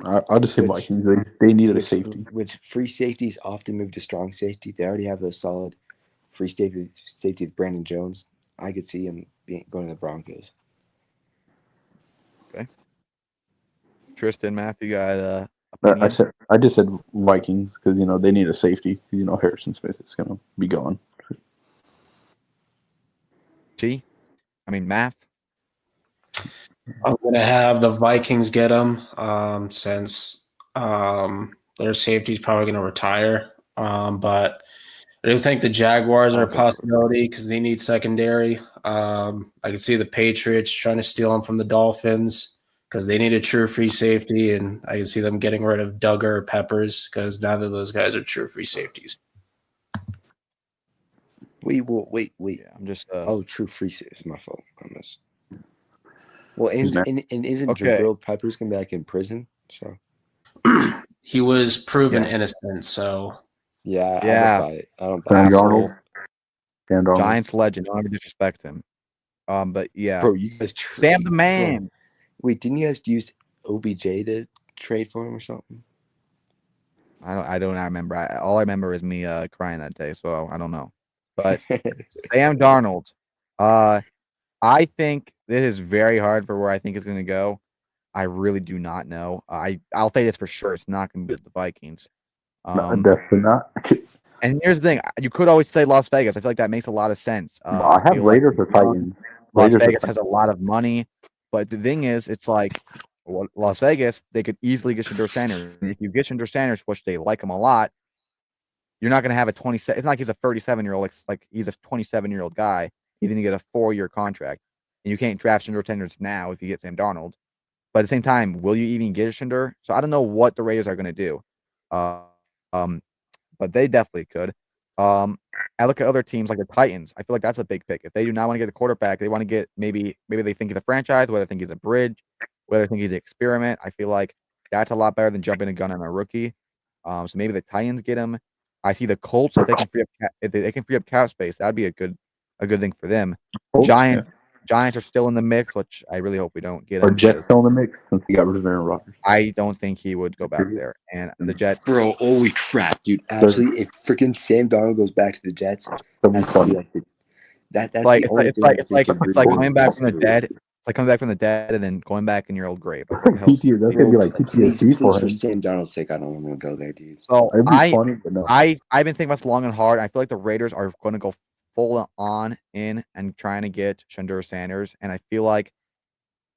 I'll just say Vikings. They needed a safety. Which free safeties often move to strong safety. They already have a solid free safety with Brandon Jones. I could see him going to the Broncos. Okay. Tristan, Matthew, got I just said Vikings because they need a safety. Harrison Smith is gonna be gone. Math. I'm gonna have the Vikings get him since their safety is probably gonna retire. But I do think the Jaguars are a possibility because they need secondary. I can see the Patriots trying to steal them from the Dolphins because they need a true free safety, and I can see them getting rid of Duggar or Peppers because neither of those guys are true free safeties. Wait. Yeah, I'm just. True free safety. It's my fault on this. Well, and isn't Jabril Peppers gonna be in prison? So he was proven innocent. So yeah. I don't buy it. Darnold. Giants legend. Don't ever disrespect him. But yeah, bro, you guys. Sam the man. Bro. Wait, didn't you guys use OBJ to trade for him or something? I don't remember. All I remember is me crying that day. So I don't know. But Sam Darnold. I think this is very hard for where I think it's going to go. I really do not know. I'll say this for sure. It's not going to be the Vikings. No, definitely not. And here's the thing. You could always say Las Vegas. I feel like that makes a lot of sense. I have Raiders or Titans. Las Vegas has a lot of money. But the thing is, it's Las Vegas, they could easily get Shedeur Sanders. And if you get Shedeur Sanders, which they like him a lot, you're not going to have a 27. It's not like he's a 37-year-old. It's like he's a 27-year-old guy. He's going to get a 4-year contract. And you can't draft Shedeur Sanders now if you get Sam Darnold. But at the same time, will you even get a Shedeur? So I don't know what the Raiders are going to do. But they definitely could. I look at other teams like the Titans. I feel like that's a big pick. If they do not want to get a quarterback, they want to get maybe they think he's a franchise, whether they think he's a bridge, whether they think he's an experiment. I feel like that's a lot better than jumping a gun on a rookie. So maybe the Titans get him. I see the Colts if they can free up cap space. That'd be a good thing for them. Colts, Giants. Giants are still in the mix, which I really hope we don't get Are them. Jets still in the mix since he got rid of Aaron Rodgers? I don't think he would go back there. And the Jets, Bro, holy crap, dude! Actually, if freaking Sam Darnold goes back to the Jets, That'd be that's gonna be funny. like that's like the it's only like thing I it's think like could it's like really coming back from the possibly- dead. It's like coming back from the dead and then going back in your old grave. Like, what the hell? PTSD. That's gonna be like Please, PTSD for for him. Sam Darnold's sake, I don't want to go there, dude. So It'd be funny, but no. I've been thinking about this long and hard. I feel like the Raiders are going to go full on in and trying to get Shandur Sanders, and I feel like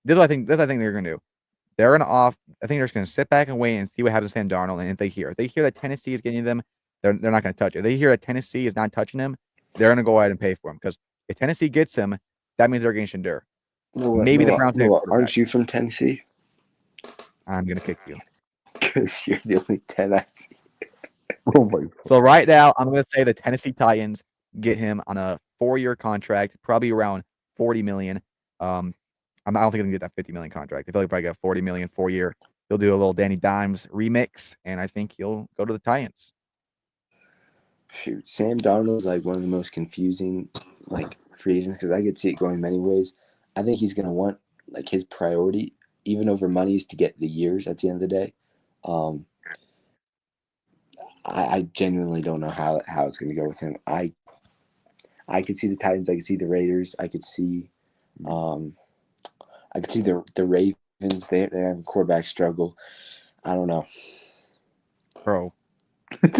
this is what I think they're going to do. They're going to I think they're just going to sit back and wait and see what happens to Sam Darnold. And if they hear that Tennessee is getting them, they're not going to touch it. If they hear that Tennessee is not touching him, they're going to go ahead and pay for him, because if Tennessee gets him, that means they're getting Shandur. The Browns. Aren't you from Tennessee? I'm going to kick you. Because you're the only 10 I see. Oh my God. So right now, I'm going to say the Tennessee Titans get him on a 4-year contract, probably around $40 million. I don't think they can get that $50 million contract. I feel like probably got $40 million 4-year. He'll do a little Danny Dimes remix, and I think he'll go to the Titans. Shoot, Sam Darnold is like one of the most confusing free agents, because I could see it going many ways. I think he's going to want his priority, even over money, is to get the years at the end of the day. I genuinely don't know how it's going to go with him. I could see the Titans. I could see the Raiders. I could see the Ravens. They have a quarterback struggle. I don't know. Bro.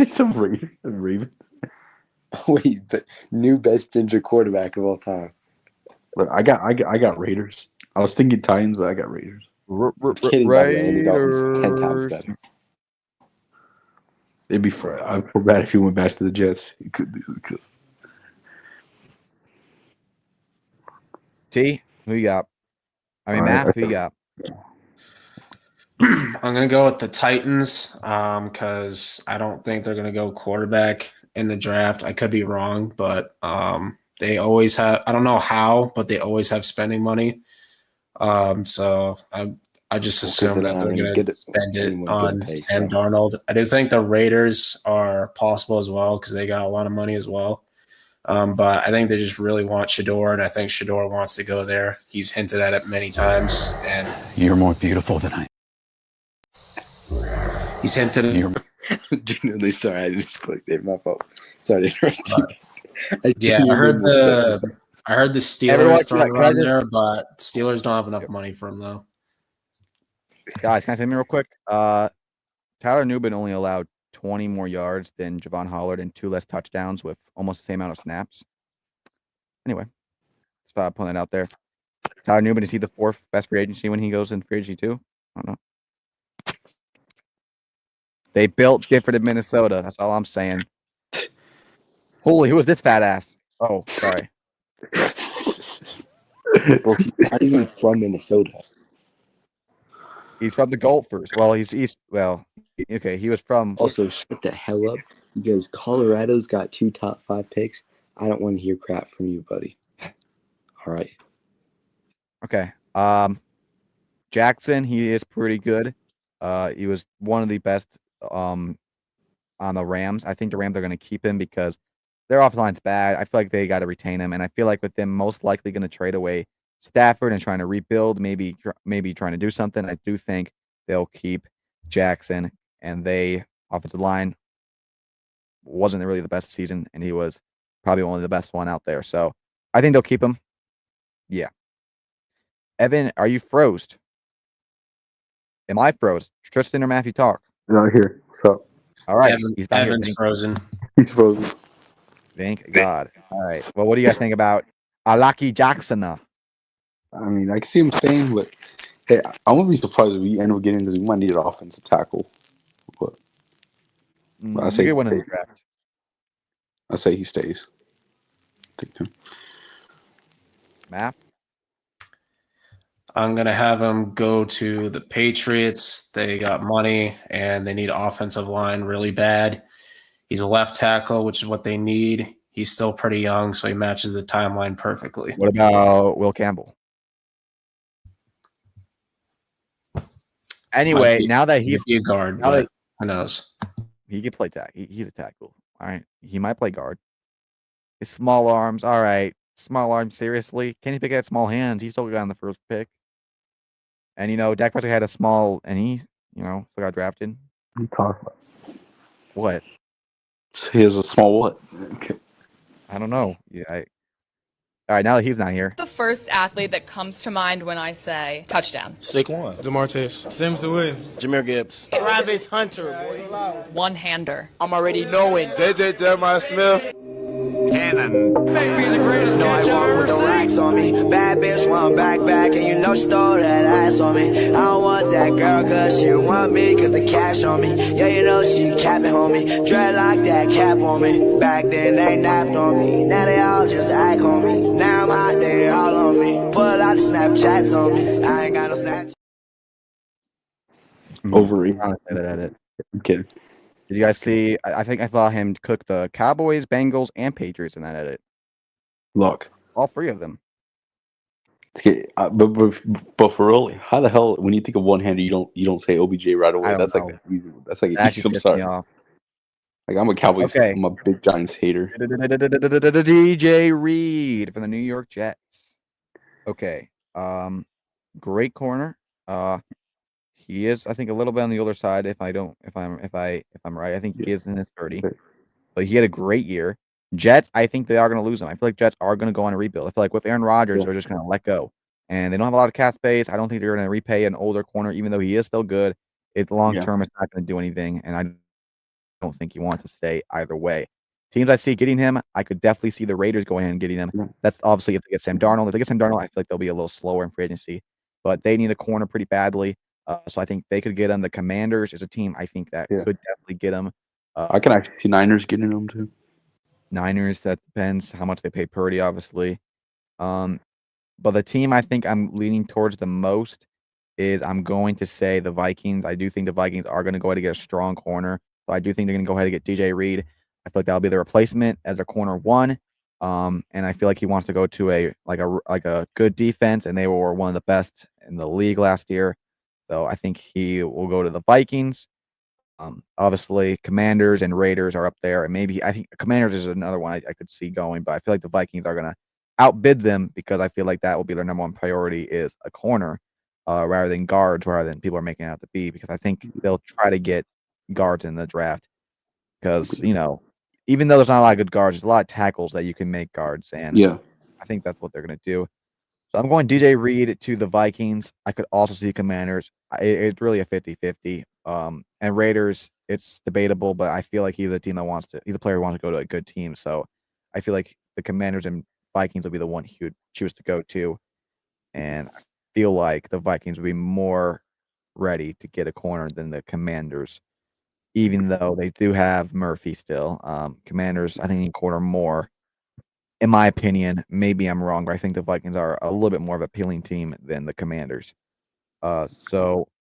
Some Ravens. Wait, the new best ginger quarterback of all time. But I got Raiders. I was thinking Titans, but I got Raiders. Kidding, by the way, Andy Dalton's 10 times better. It'd be I feel bad if he went back to the Jets. He could. T, who you got? Matt, who you got? I'm going to go with the Titans because I don't think they're going to go quarterback in the draft. I could be wrong, but they always have – I don't know how, but they always have spending money. So I just assume that they're going to spend it on Sam Darnold. I do think the Raiders are possible as well because they got a lot of money as well. But I think they just really want Shador, and I think Shador wants to go there. He's hinted at it many times. And you're more beautiful than I am. He's hinted. Genuinely sorry, I misclicked there. My fault. Sorry to interrupt you. I heard the Steelers throwing around there, but Steelers don't have enough money for him though. Guys, can I say something real quick? Tyler Nubin only allowed 20 more yards than Javon Hollard and 2 less touchdowns with almost the same amount of snaps. Anyway, just putting that out there. Tyler Nubin, is he the 4th best free agency when he goes in free agency too? I don't know. They built different in Minnesota. That's all I'm saying. Holy, who is this fat ass? Oh, sorry. Well, he's not even from Minnesota. He's from the Gophers. Well, okay, he was from. Also, shut the hell up, because Colorado's got 2 top 5 picks. I don't want to hear crap from you, buddy. All right. Okay. Jackson, he is pretty good. He was one of the best on the Rams. I think the Rams are going to keep him because their offensive line's bad. I feel like they got to retain him, and I feel like with them most likely going to trade away Stafford and trying to rebuild, maybe trying to do something, I do think they'll keep Jackson. And offensive line wasn't really the best season, and he was probably only the best one out there. So I think they'll keep him. Yeah. Evan, are you froze? Am I froze? Tristan or Matthew talk? Not here. What's up? All right. Evan's frozen. He's frozen. Thank God. All right. Well, what do you guys think about Alaki Jackson? I mean, I can see him staying, but hey, I won't be surprised if we end up getting because we might need an offensive tackle. But I say one in the draft. I say he stays. Take him. Matt? I'm going to have him go to the Patriots. They got money, and they need offensive line really bad. He's a left tackle, which is what they need. He's still pretty young, so he matches the timeline perfectly. What about Will Campbell? Anyway, now that he's a guard, but who knows? He can play tackle. He's a tackle. All right. He might play guard. His small arms. All right. small arm seriously. Kenny Pickett had small hands. He still got in the first pick. And Dak Prescott had a small, and he still got drafted. What are you talking about? What? He has a small what? Okay. I don't know. Yeah. All right, now that he's not here. The first athlete that comes to mind when I say touchdown. Saquon. Demartez. Jameson Williams. Jameer Gibbs. Travis Hunter, boy. One-hander. I'm already knowing. JJ Jeremiah Smith. Cannon. Maybe the greatest catch I've ever seen. Racks on me. Bad bitch want back, and you know she stole that ass on me. I don't want that girl cause she want me cause the cash on me. Yeah, you know she capping homie. Dreadlock that cap on me. Back then they napped on me. Now they all just act on me. Now I'm out there all on me. Pull out the Snapchats on me. I ain't got no Snapchat. Overrated. I don't say that edit. I'm kidding. Did you guys see? I think I saw him cook the Cowboys, Bengals, and Patriots in that edit. Look. All three of them. Okay, but for real, how the hell when you think of one-hander, you don't say OBJ right away? That's like Actually I'm pissed sorry. me off. Like I'm a Cowboys. Okay. I'm a big Giants hater. DJ Reed from the New York Jets. Okay. Great corner. He is, I think, a little bit on the older side. If I'm right, I think he is in his 30. But he had a great year. Jets, I think they are going to lose him. I feel like Jets are going to go on a rebuild. I feel like with Aaron Rodgers, they're just going to let go, and they don't have a lot of cap space. I don't think they're going to repay an older corner, even though he is still good. It's long term. It's not going to do anything, and I don't think he wants to stay either way. Teams I see getting him, I could definitely see the Raiders going in and getting him. That's obviously if they get Sam Darnold. If they get Sam Darnold, I feel like they'll be a little slower in free agency, but they need a corner pretty badly. So I think they could get him. The Commanders is a team I think that could definitely get him. I can actually see Niners getting him too. Niners, that depends how much they pay Purdy, obviously. But the team I think I'm leaning towards the most is I'm going to say the Vikings. I do think the Vikings are going to go ahead and get a strong corner. So I do think they're going to go ahead and get DJ Reed. I feel like that'll be the replacement as a corner one. And I feel like he wants to go to a good defense, and they were one of the best in the league last year. So I think he will go to the Vikings. Obviously, Commanders and Raiders are up there, and maybe I think Commanders is another one I could see going, but I feel like the Vikings are going to outbid them because I feel like that will be their number one priority is a corner rather than guards, rather than people are making it out to be, because I think they'll try to get guards in the draft because, even though there's not a lot of good guards, there's a lot of tackles that you can make guards, and I think that's what they're going to do. So I'm going DJ Reed to the Vikings. I could also see Commanders. It's really a 50-50. And Raiders, it's debatable, but I feel like he's a team that he's a player who wants to go to a good team. So I feel like the Commanders and Vikings will be the one he would choose to go to. And I feel like the Vikings will be more ready to get a corner than the Commanders, even though they do have Murphy still. Commanders, I think, need a corner more. In my opinion, maybe I'm wrong, but I think the Vikings are a little bit more of an appealing team than the Commanders. And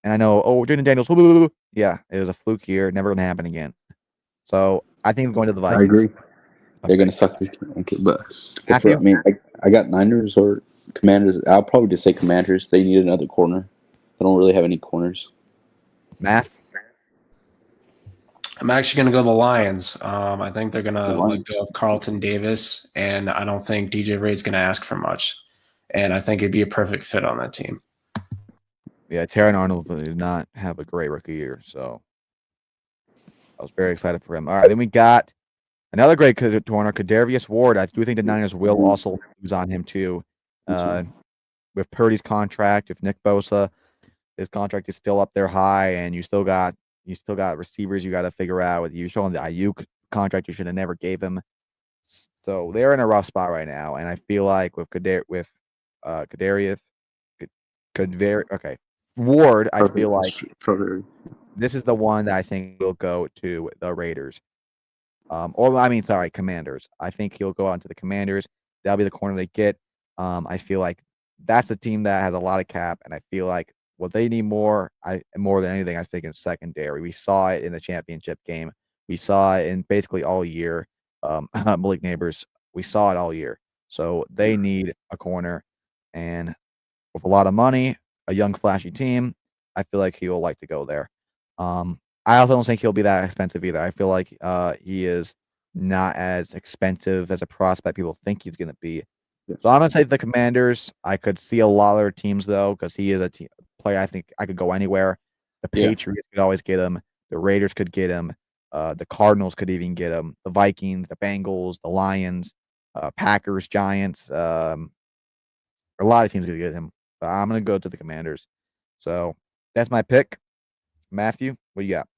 I know, Jaden Daniels, yeah, it was a fluke year, never going to happen again. So I think I'm going to the Vikings. I agree. They're going to suck this team. Okay, but I got Niners or Commanders. I'll probably just say Commanders. They need another corner. They don't really have any corners. Math? I'm actually going to go the Lions. I think they're going to let go of Carlton Davis, and I don't think DJ Reed's going to ask for much. And I think it'd be a perfect fit on that team. Yeah, Terran Arnold did not have a great rookie year, so I was very excited for him. All right, then we got another great corner, Kadarius Ward. I do think the Niners will also lose on him too. With Purdy's contract, with Nick Bosa, his contract is still up there high, and you still got receivers you got to figure out. You showing the Ayuk contract you should have never gave him. So they're in a rough spot right now, and I feel like with Ward, I feel like this is the one that I think will go to the Raiders. Commanders. I think he'll go on to the Commanders. That'll be the corner they get. I feel like that's a team that has a lot of cap, and I feel like what they need more than anything, I think, is secondary. We saw it in the championship game. We saw it in basically all year. Malik Neighbors, we saw it all year. So they need a corner, and with a lot of money, a young, flashy team, I feel like he will like to go there. I also don't think he'll be that expensive either. I feel like he is not as expensive as a prospect people think he's going to be. So I'm gonna take the Commanders. I could see a lot of their teams though, because he is a player. I think I could go anywhere. The Yeah. Patriots could always get him. The Raiders could get him. The Cardinals could even get him. The Vikings, the Bengals, the Lions, Packers, Giants. A lot of teams could get him. But I'm gonna go to the Commanders. So that's my pick. Matthew, what do you got?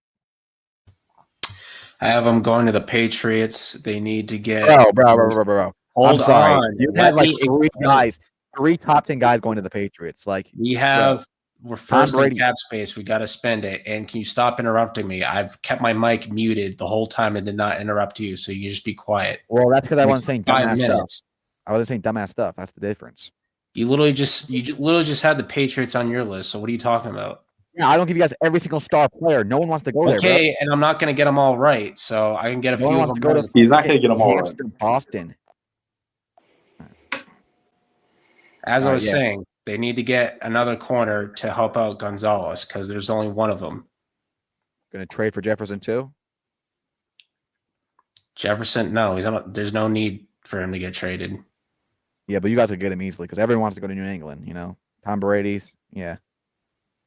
I have them going to the Patriots. They need to get Bro. Hold I'm sorry. on. You Let had like me three explain. guys, 3 top 10 guys going to the Patriots. Like We're first in Brady. cap space. We got to spend it. And can you stop interrupting me? I've kept my mic muted the whole time and did not interrupt you. So you just be quiet. Well, that's because I wasn't saying 5 dumbass minutes. stuff. I wasn't saying dumbass stuff. That's the difference. You literally just had the Patriots on your list. So what are you talking about? Yeah, I don't give you guys every single star player. No one wants to go there. Okay, and I'm not going to get them all right. So I can get a No few one of wants them. to go to He's not going to get them all right. Hamster, Boston. As I was saying, they need to get another corner to help out Gonzalez because there's only one of them. Going to trade for Jefferson too? Jefferson, no, there's no need for him to get traded. Yeah, but you guys could get him easily because everyone wants to go to New England. You know, Tom Brady's. Yeah.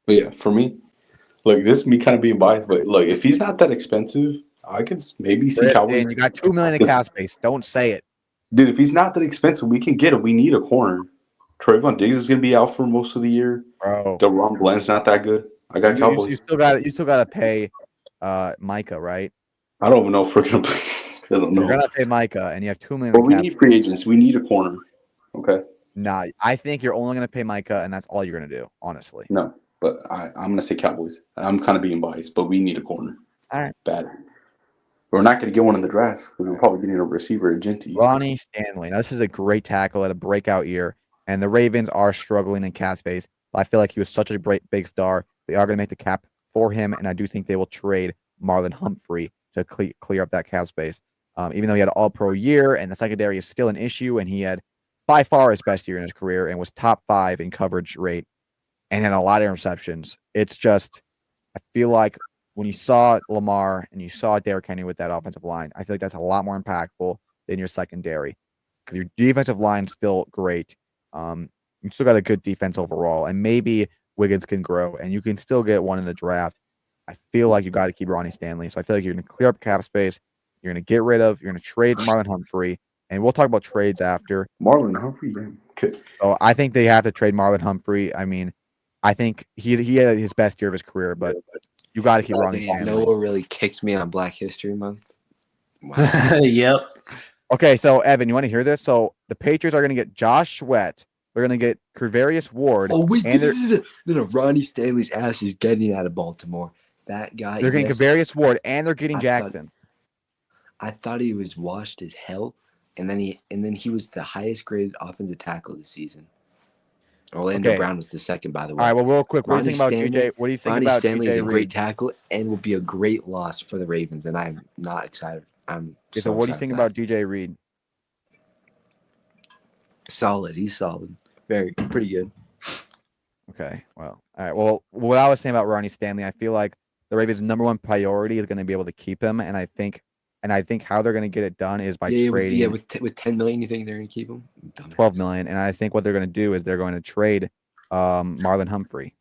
But yeah, for me, look, this is me kind of being biased, but look, if he's not that expensive, I could maybe see Cowboys. You got $2 million in cap space. Don't say it, dude. If he's not that expensive, we can get him. We need a corner. Trayvon Diggs is going to be out for most of the year. Bro, DeRon Bland's not that good. I got Cowboys. You still got to pay Micah, right? I don't even know if we're going to pay. I don't know. You're going to pay Micah, and you have $2 million. But we need free agents. We need a corner. Okay. Nah, I think you're only going to pay Micah, and that's all you're going to do, honestly. No, but I'm going to say Cowboys. I'm kind of being biased, but we need a corner. All right. Bad. We're not going to get one in the draft. We're probably getting a receiver, a Genty. Ronnie Stanley. Now, this is a great tackle at a breakout year, and the Ravens are struggling in cap space. But I feel like he was such a great big star. They are going to make the cap for him, and I do think they will trade Marlon Humphrey to clear up that cap space. Even though he had an all-pro year, and the secondary is still an issue, and he had by far his best year in his career and was top 5 in coverage rate and had a lot of interceptions. It's just, I feel like when you saw Lamar and you saw Derrick Henry with that offensive line, I feel like that's a lot more impactful than your secondary because your defensive line's still great. You still got a good defense overall, and maybe Wiggins can grow, and you can still get one in the draft. I feel like you got to keep Ronnie Stanley. So I feel like you're going to clear up cap space. You're going to get rid of, you're going to trade Marlon Humphrey, and we'll talk about trades after. Marlon Humphrey, yeah. Okay. So I think they have to trade Marlon Humphrey. I mean, I think he had his best year of his career, but you got to keep Ronnie Stanley. Noah really kicked me on Black History Month. Wow. Yep. Okay, so Evan, you want to hear this? So the Patriots are going to get Josh Sweat. They're going to get Kervarius Ward. Oh, wait, and no, Ronnie Stanley's ass is getting out of Baltimore. That guy. They're getting Kervarius Ward, and they're getting Jackson. I thought he was washed as hell, and then he was the highest graded offensive tackle this season. Orlando Brown was the second, by the way. All right, well, real quick, what do you think about DJ? What do you think Ronnie about Stanley DJ is a Reed? great tackle and will be a great loss for the Ravens, and I'm not excited. So what do you think about DJ Reed? Solid. He's solid. Pretty good. Okay, well, all right. Well, what I was saying about Ronnie Stanley, I feel like the Ravens' number one priority is going to be able to keep him, and I think how they're going to get it done is by trading. With $10 million, you think they're going to keep him? $12 million, and I think what they're going to do is they're going to trade Marlon Humphrey.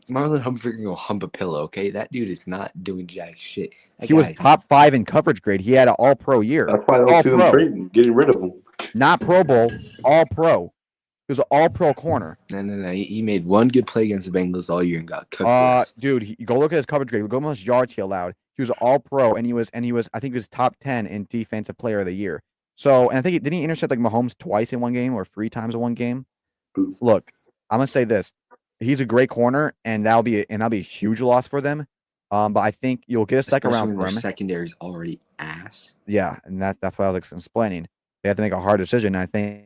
Marlon Humphrey can go hump a pillow. Okay, that dude is not doing jack shit. He was top 5 in coverage grade. He had an All-Pro year. That's why they'll see them trading, getting rid of him. Not Pro Bowl, All-Pro. He was an All-Pro corner. No. He made one good play against the Bengals all year and got cooked. Dude, go look at his coverage grade. Look how much yards he allowed. He was an All-Pro, and he was. I think he was top 10 in Defensive Player of the Year. So, and I think didn't he intercept like Mahomes twice in one game or 3 times in one game? Look, I'm gonna say this: he's a great corner, and that'll be a huge loss for them. But I think you'll get a second round for him. Secondary is already ass. Yeah, and that's what I was explaining. They have to make a hard decision. And I think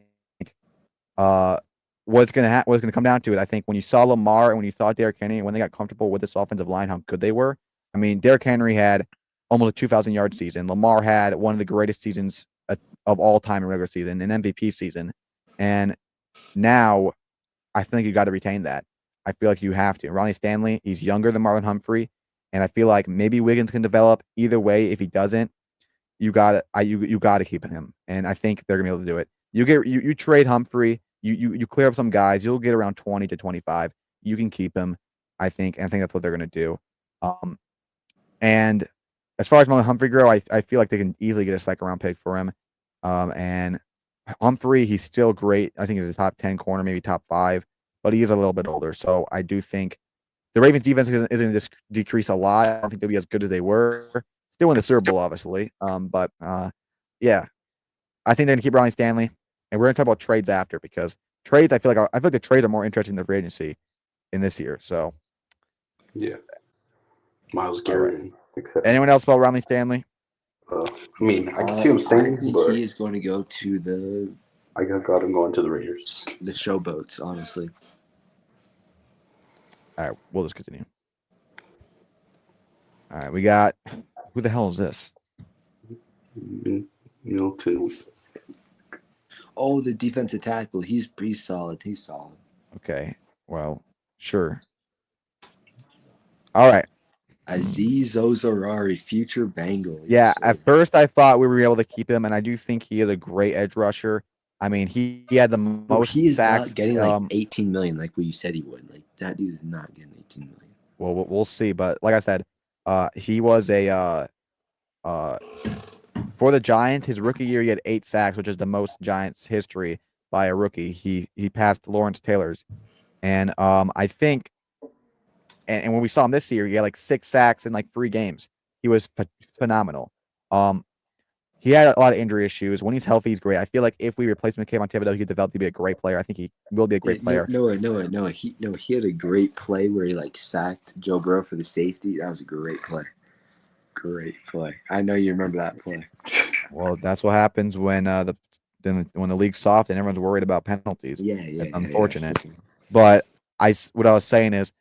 what's gonna come down to it. I think when you saw Lamar and when you saw Derrick Henry, when they got comfortable with this offensive line, how good they were. I mean, Derrick Henry had almost a 2,000-yard season. Lamar had one of the greatest seasons of all time in regular season, an MVP season. And now I think you got to retain that. I feel like you have to. Ronnie Stanley, he's younger than Marlon Humphrey, and I feel like maybe Wiggins can develop. Either way, if he doesn't, you got to keep him. And I think they're gonna be able to do it. you trade Humphrey, you clear up some guys, you'll get around 20 to 25. You can keep him, I think, and I think that's what they're going to do. And as far as Marlon Humphrey go, I feel like they can easily get a second round pick for him. And Humphrey, he's still great. I think he's a top 10 corner, maybe top 5, but he is a little bit older. So I do think the Ravens defense isn't going to decrease a lot. I don't think they'll be as good as they were. Still in the Super Bowl, obviously. But yeah, I think they're going to keep Ronnie Stanley. And we're going to talk about trades after, because trades, I feel like the trades are more interesting than the free agency in this year. So yeah, Myles Garrett. Anyone else about Ronnie Stanley? I mean, I can see him staying, I think but he is going to go to the I got him going to the Raiders. The Showboats, honestly. All right, we'll just continue. All right, we got who the hell is this? Milton. Oh, the defensive tackle. He's solid. He's solid. Okay, well, sure. All right. Azeez Ozorari, future Bengal. Yeah, at first I thought we were able to keep him, and I do think he is a great edge rusher. I mean, he had the most he is sacks. not getting like 18 million, like what you said he would. Like that dude is not getting 18 million. Well, we'll see. But like I said, he was a for the Giants. His rookie year, he had 8 sacks, which is the most Giants history by a rookie. He passed Lawrence Taylor's, and I think. And when we saw him this year, he had like 6 sacks in like 3 games. He was phenomenal. He had a lot of injury issues. When he's healthy, he's great. I feel like if we replace him with Kayvon Thibodeau, he could develop to be a great player. I think he will be a great player. No. He had a great play where he like sacked Joe Burrow for the safety. That was a great play. Great play. I know you remember that play. Well, that's what happens when the league's soft and everyone's worried about penalties. Yeah. It's unfortunate. But what I was saying is,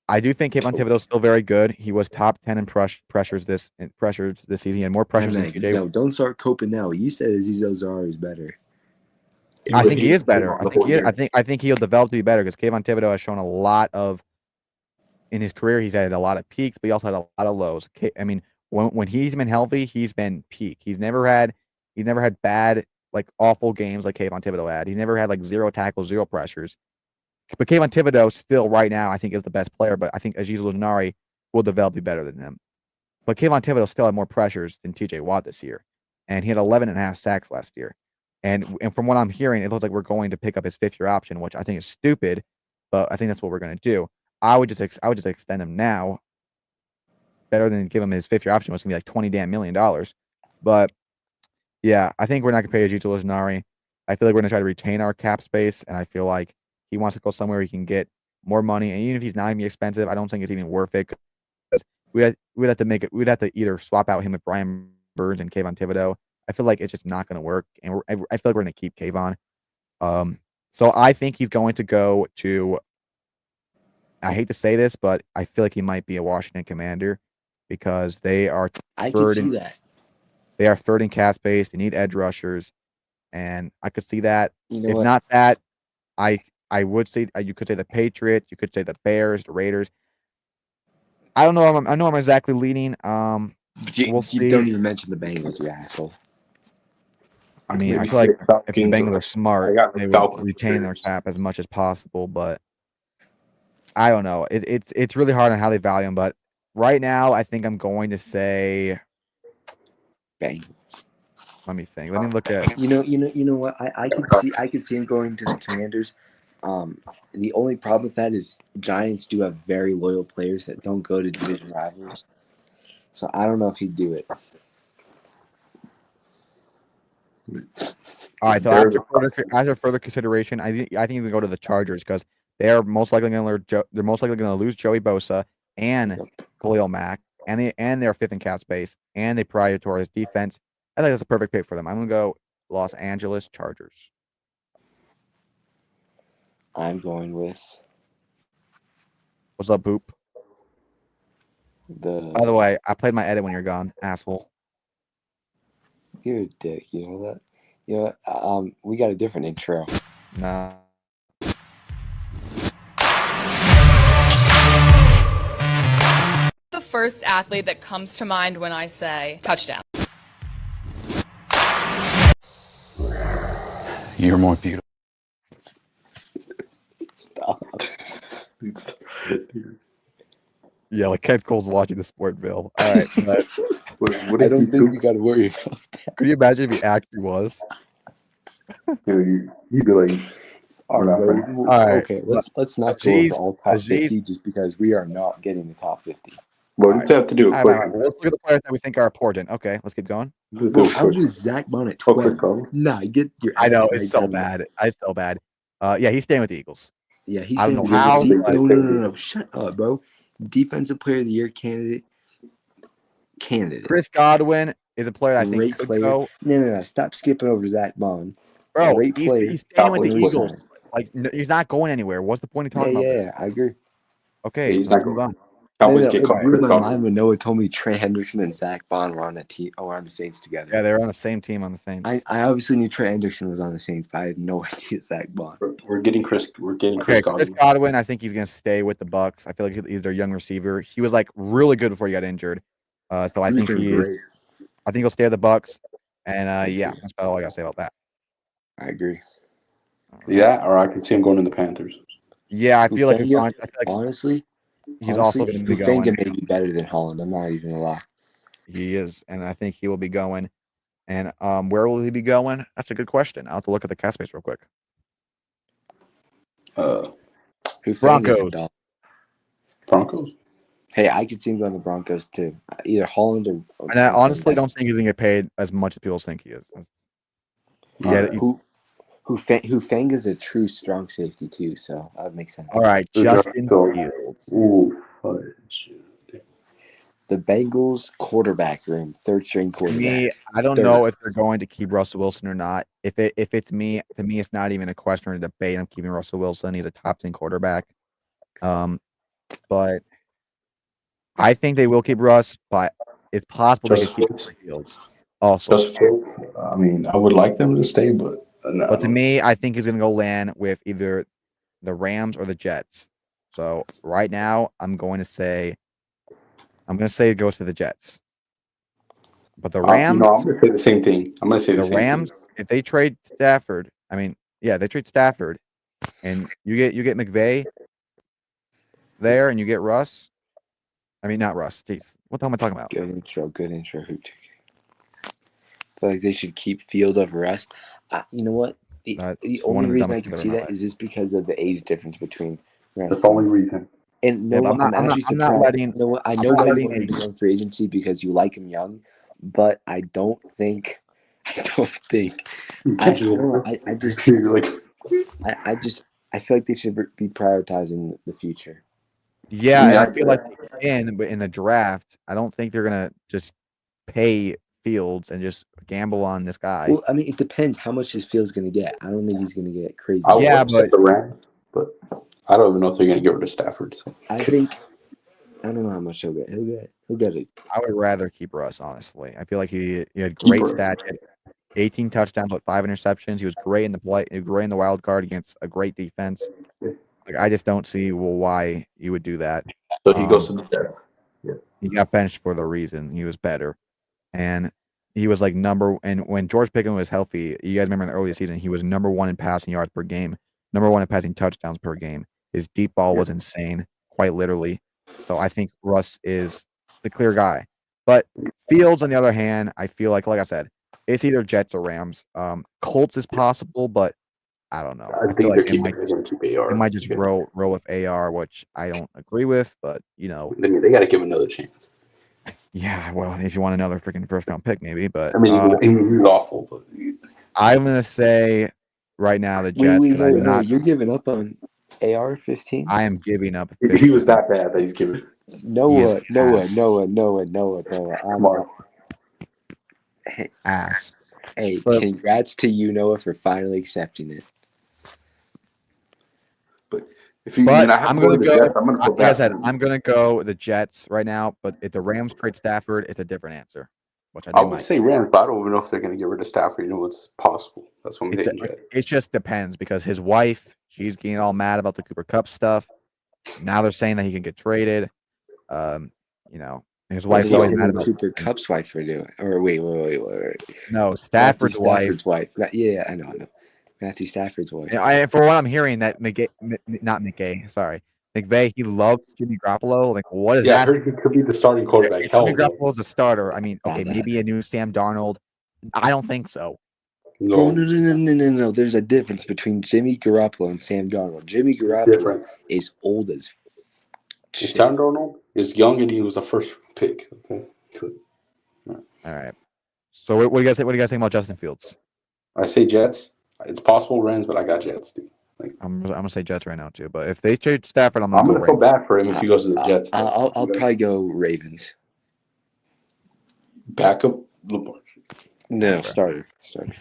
I do think Kayvon Thibodeau is still very good. He was top 10 in pressures this season. He had more pressures than TJ. No, don't start coping now. You said Azeez Ozorari is better. I think he is better. I think he'll develop to be better because Kayvon Thibodeau has shown a lot of in his career. He's had a lot of peaks, but he also had a lot of lows. I mean, when he's been healthy, he's been peak. He's never had bad, like awful games like Kayvon Thibodeau had. He's never had like 0 tackles, 0 pressures. But Kayvon Thibodeau still right now, I think, is the best player. But I think Azeez Ozorari will develop to be better than him. But Kayvon Thibodeau still had more pressures than TJ Watt this year. And he had 11.5 sacks last year. And from what I'm hearing, it looks like we're going to pick up his 5th-year option, which I think is stupid. But I think that's what we're going to do. I would just extend him now. Better than give him his 5th-year option, which is going to be like $20 million. But yeah, I think we're not going to pay Azeez Ozorari. I feel like we're going to try to retain our cap space. And I feel like he wants to go somewhere he can get more money, and even if he's not even expensive, I don't think it's even worth it. Because we'd have to either swap out him with Brian Burns and Kayvon Thibodeau. I feel like it's just not going to work, and I feel like we're going to keep Kayvon. So I think he's going to go to. I hate to say this, but I feel like he might be a Washington Commander because they are. I can see that. They are 3rd in cap space. They need edge rushers, and I could see that. If what? not that, I would say you could say the Patriots, you could say the Bears, the Raiders. I don't know. I know I'm exactly leaning. We'll see. You don't even mention the Bengals, you asshole. I mean, I feel like if the Bengals are smart, they will retain their cap as much as possible. But I don't know. It's really hard on how they value them. But right now, I think I'm going to say Bengals. Let me think. Let me look at. You know what? I could see him going to the Commanders. The only problem with that is Giants do have very loyal players that don't go to division rivals. So I don't know if he'd do it. All right. So after further consideration, I think he can go to the Chargers because they're most likely going to lose Joey Bosa and Khalil Mack, and they're 5th in cap space, and they prioritize his defense. I think that's a perfect pick for them. I'm going to go Los Angeles Chargers. I'm going with. What's up, Boop? By the way, I played my edit when you're gone, asshole. You're a dick. You know that? You know what? We got a different intro. Nah. The first athlete that comes to mind when I say touchdown. You're more beautiful. Stop. Yeah, like Kev Cole's watching the Sportville. All right, but I don't think we got to worry about that. could you imagine if he actually was? You'd be like, All right, All right, okay, let's not go Aziz- over all top Aziz- 50 just because we are not getting the top 50. what does that have to do? all right, let's look at the players that we think are important. Okay, let's keep going. Bro, how was Zach Bond at 12? Nah, get your I know ass it's right so down bad. It's so bad. Yeah, he's staying with the Eagles. there. Yeah, he's I don't gonna know be how, able to- but- No. Shut up, bro. Defensive Player of the Year candidate. Chris Godwin is a player I think Great could player. go. No. Stop skipping over Zach Bond. Bro, Great player. he's staying with the Listen. Eagles. Like he's not going anywhere. What's the point of talking about this? Yeah, I agree. Okay, He's let's not move on. Cowboys It get caught. blew my mind when Noah told me Trey Hendrickson and Zach Bond were on that team. Oh, on the Saints together. Yeah, they're on the same team on the Saints. I obviously knew Trey Hendrickson was on the Saints, but I had no idea Zach Bond. We're getting Chris. We're getting Okay, Chris Chris Godwin. Godwin, I think he's going to stay with the Bucks. I feel like he's their young receiver. He was like really good before he got injured. So I He was think doing he is. great. I think he'll stay at the Bucks. And yeah, that's about all I got to say about that. I agree. Yeah, or I can see him going to the Panthers. Yeah, I feel like Hufanga, I feel like honestly, he's also going to be going. Hufanga may be better than Holland. I'm not even gonna lie. He is, and I think he will be going. And where will he be going? That's a good question. I'll have to look at the cap space real quick. Hufanga's Broncos. a dog. Broncos. Hey, I could see him going to the Broncos too. Either Holland or. And I honestly don't think he's going to get paid as much as people think he is. Yeah, Hufanga's a true strong safety too, so that makes sense. all right, Justin Fields. Ooh, fudge. The Bengals quarterback room, third string To quarterback. me, I don't know if they're going to keep Russell Wilson or not. If it's me, to me, it's not even a question or a debate. I'm keeping Russell Wilson. He's a top 10 quarterback. But I think they will keep Russ, but it's possible they could keep Fields also. Just Fields. I mean, I would like them to stay, but no. But to me, I think he's going to go land with either the Rams or the Jets. So right now, I'm going to say it goes to the Jets. But the Rams, no, I'm going to say the same thing. I'm going to say the same Rams, thing. if they trade Stafford, they trade Stafford, and you get McVay there, and you get Russ. I mean, not Russ. Jeez, what the hell am I talking about? Good intro. I feel like they should keep Field over us. You know what? The one only of the reason I dumbest can things see I've ever that is just because of the age difference between Russ. That's the only reason. And Yeah, no, but I'm actually I'm not surprised. letting. You know what? I I'm know not why you letting wanted to any- go in free agency because you like him young, but I don't think. I feel like they should be prioritizing the future. Yeah, and Yeah, I feel like but in the draft, I don't think they're gonna just pay Fields and just gamble on this guy. Well, I mean, it depends how much his Field's going to get. I don't think he's going to get crazy. I would Yeah, upset the Rams, but I don't even know if they're going to get rid of Stafford. So. I don't know how much he'll get. He'll get it. I would rather keep Russ, honestly. I feel like he had great Russ. stats. He had 18 touchdowns, but 5 interceptions. He was great in the wild card against a great defense. Like I just don't see why you would do that. So he goes to the Jets. Yeah. He got benched for the reason he was better, and he was like and when George Pickens was healthy, you guys remember in the early season, he was number 1 in passing yards per game, number 1 in passing touchdowns per game. His deep ball was insane, quite literally. So I think Russ is the clear guy. But Fields, on the other hand, I feel like I said, it's either Jets or Rams. Colts is possible, but I don't know. I feel think like they're going to keep AR. They might just roll with AR, which I don't agree with, but They got to give him another chance. Yeah, well, if you want another freaking first round pick, maybe. But I mean, he was awful. But I'm gonna say right now the Jets. Wait, you're giving up on AR-15? I am giving up. He was that bad that he's giving. Noah. Ass. Hey, But- congrats to you, Noah, for finally accepting it. If you, But I'm going to go. Jets, I'm going to Like I said, I'm going to go the Jets right now. But if the Rams trade Stafford, it's a different answer. Which I would say Rams, but I don't even know if they're going to get rid of Stafford. You know, it's possible. That's what I'm getting at. It just depends because his wife, she's getting all mad about the Cooper Kupp stuff. Now they're saying that he can get traded. His wife's What always is mad about Cooper Kupp's wife for doing? Or wait. No, Stafford's wife. Stafford's wife. Yeah, I know. Matthew Stafford's boy. And for what I'm hearing, that McVay, he loves Jimmy Garoppolo. Like, what is Yeah, I that? heard he could be the starting quarterback. Hell Jimmy no. Garoppolo's a starter. I mean, okay, maybe a new Sam Darnold. I don't think so. Bro, no. There's a difference between Jimmy Garoppolo and Sam Darnold. Jimmy Garoppolo is old as shit. Sam Darnold is young and he was a first pick. Okay. All right. So what do you guys think? What do you guys think about Justin Fields? I say Jets. It's possible Rams, but I got Jets, dude. I'm gonna say Jets right now too. But if they trade Stafford, I'm gonna go feel bad for him if he goes to the Jets. I'll probably go Ravens. Backup Lamar. No, starter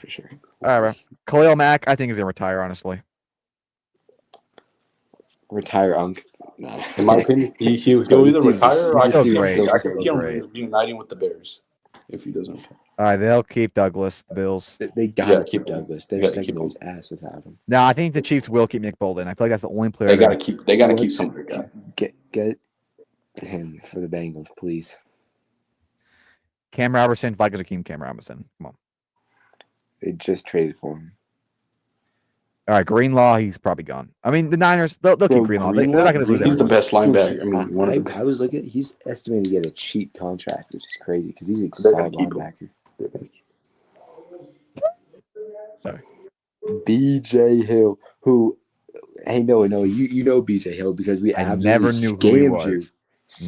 for sure. All right, bro. Khalil Mack, I think he's gonna retire. Honestly, retire Unk. No. In my opinion, he'll either retire or I can see him reuniting with the Bears if he doesn't retire. All right, they'll keep Douglas. The Bills. They gotta keep Douglas. They're second his ass without him. No, I think the Chiefs will keep Nick Bolton. I feel like that's the only player they gotta keep. They gotta keep somebody. Get him for the Bengals, please. Cam Robertson, Vikings are keeping Cam Robinson. Come on. They just traded for him. All right, Greenlaw, he's probably gone. I mean, the Niners, they'll keep Greenlaw. They're not going to lose. He's the best linebacker. I mean, I was looking. He's estimated to get a cheap contract, which is crazy because he's a solid linebacker. Sorry. BJ Hill, who, hey, no, you know BJ Hill because we absolutely never knew who he was.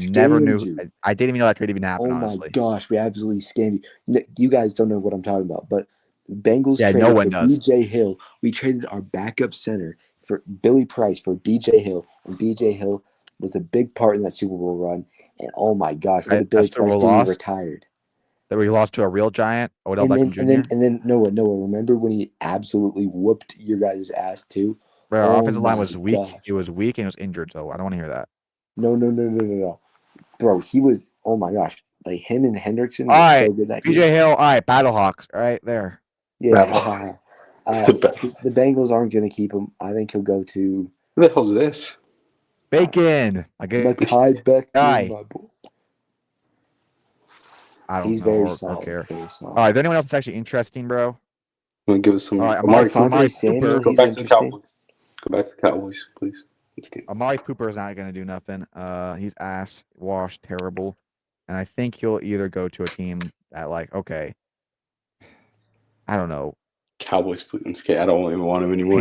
Never knew. I didn't even know that trade even happened. Oh my honestly. gosh, we absolutely scammed you. You guys don't know what I'm talking about, but Bengals yeah, traded no one for does. BJ Hill. We traded our backup center for Billy Price for BJ Hill, and BJ Hill was a big part in that Super Bowl run. And oh my gosh, what did Billy Price do? He retired. That we lost to a real giant, Odell Beckham Jr. And then Noah. Remember when he absolutely whooped your guys' ass too? Bro, our offensive line was weak. Gosh. It was weak and it was injured, so I don't want to hear that. No. Bro, he was. Oh my gosh, like him and Hendrickson. All right, so good that BJ Hill. All right, Battlehawks. All right, there. Yeah. The Bengals aren't going to keep him. I think he'll go to. Who the hell's this? Bacon. Mekhi Becton. I don't He's know. very I solid. don't care. Very solid. All right, is there anyone else that's actually interesting, bro? Want to give us some? All right, Amari Samuel. Go back to the Cowboys. Go back to the Cowboys, please. Amari Cooper is not going to do nothing. He's ass washed, terrible, and I think he'll either go to a team that okay, I don't know. Cowboys, please. I don't even want him anymore.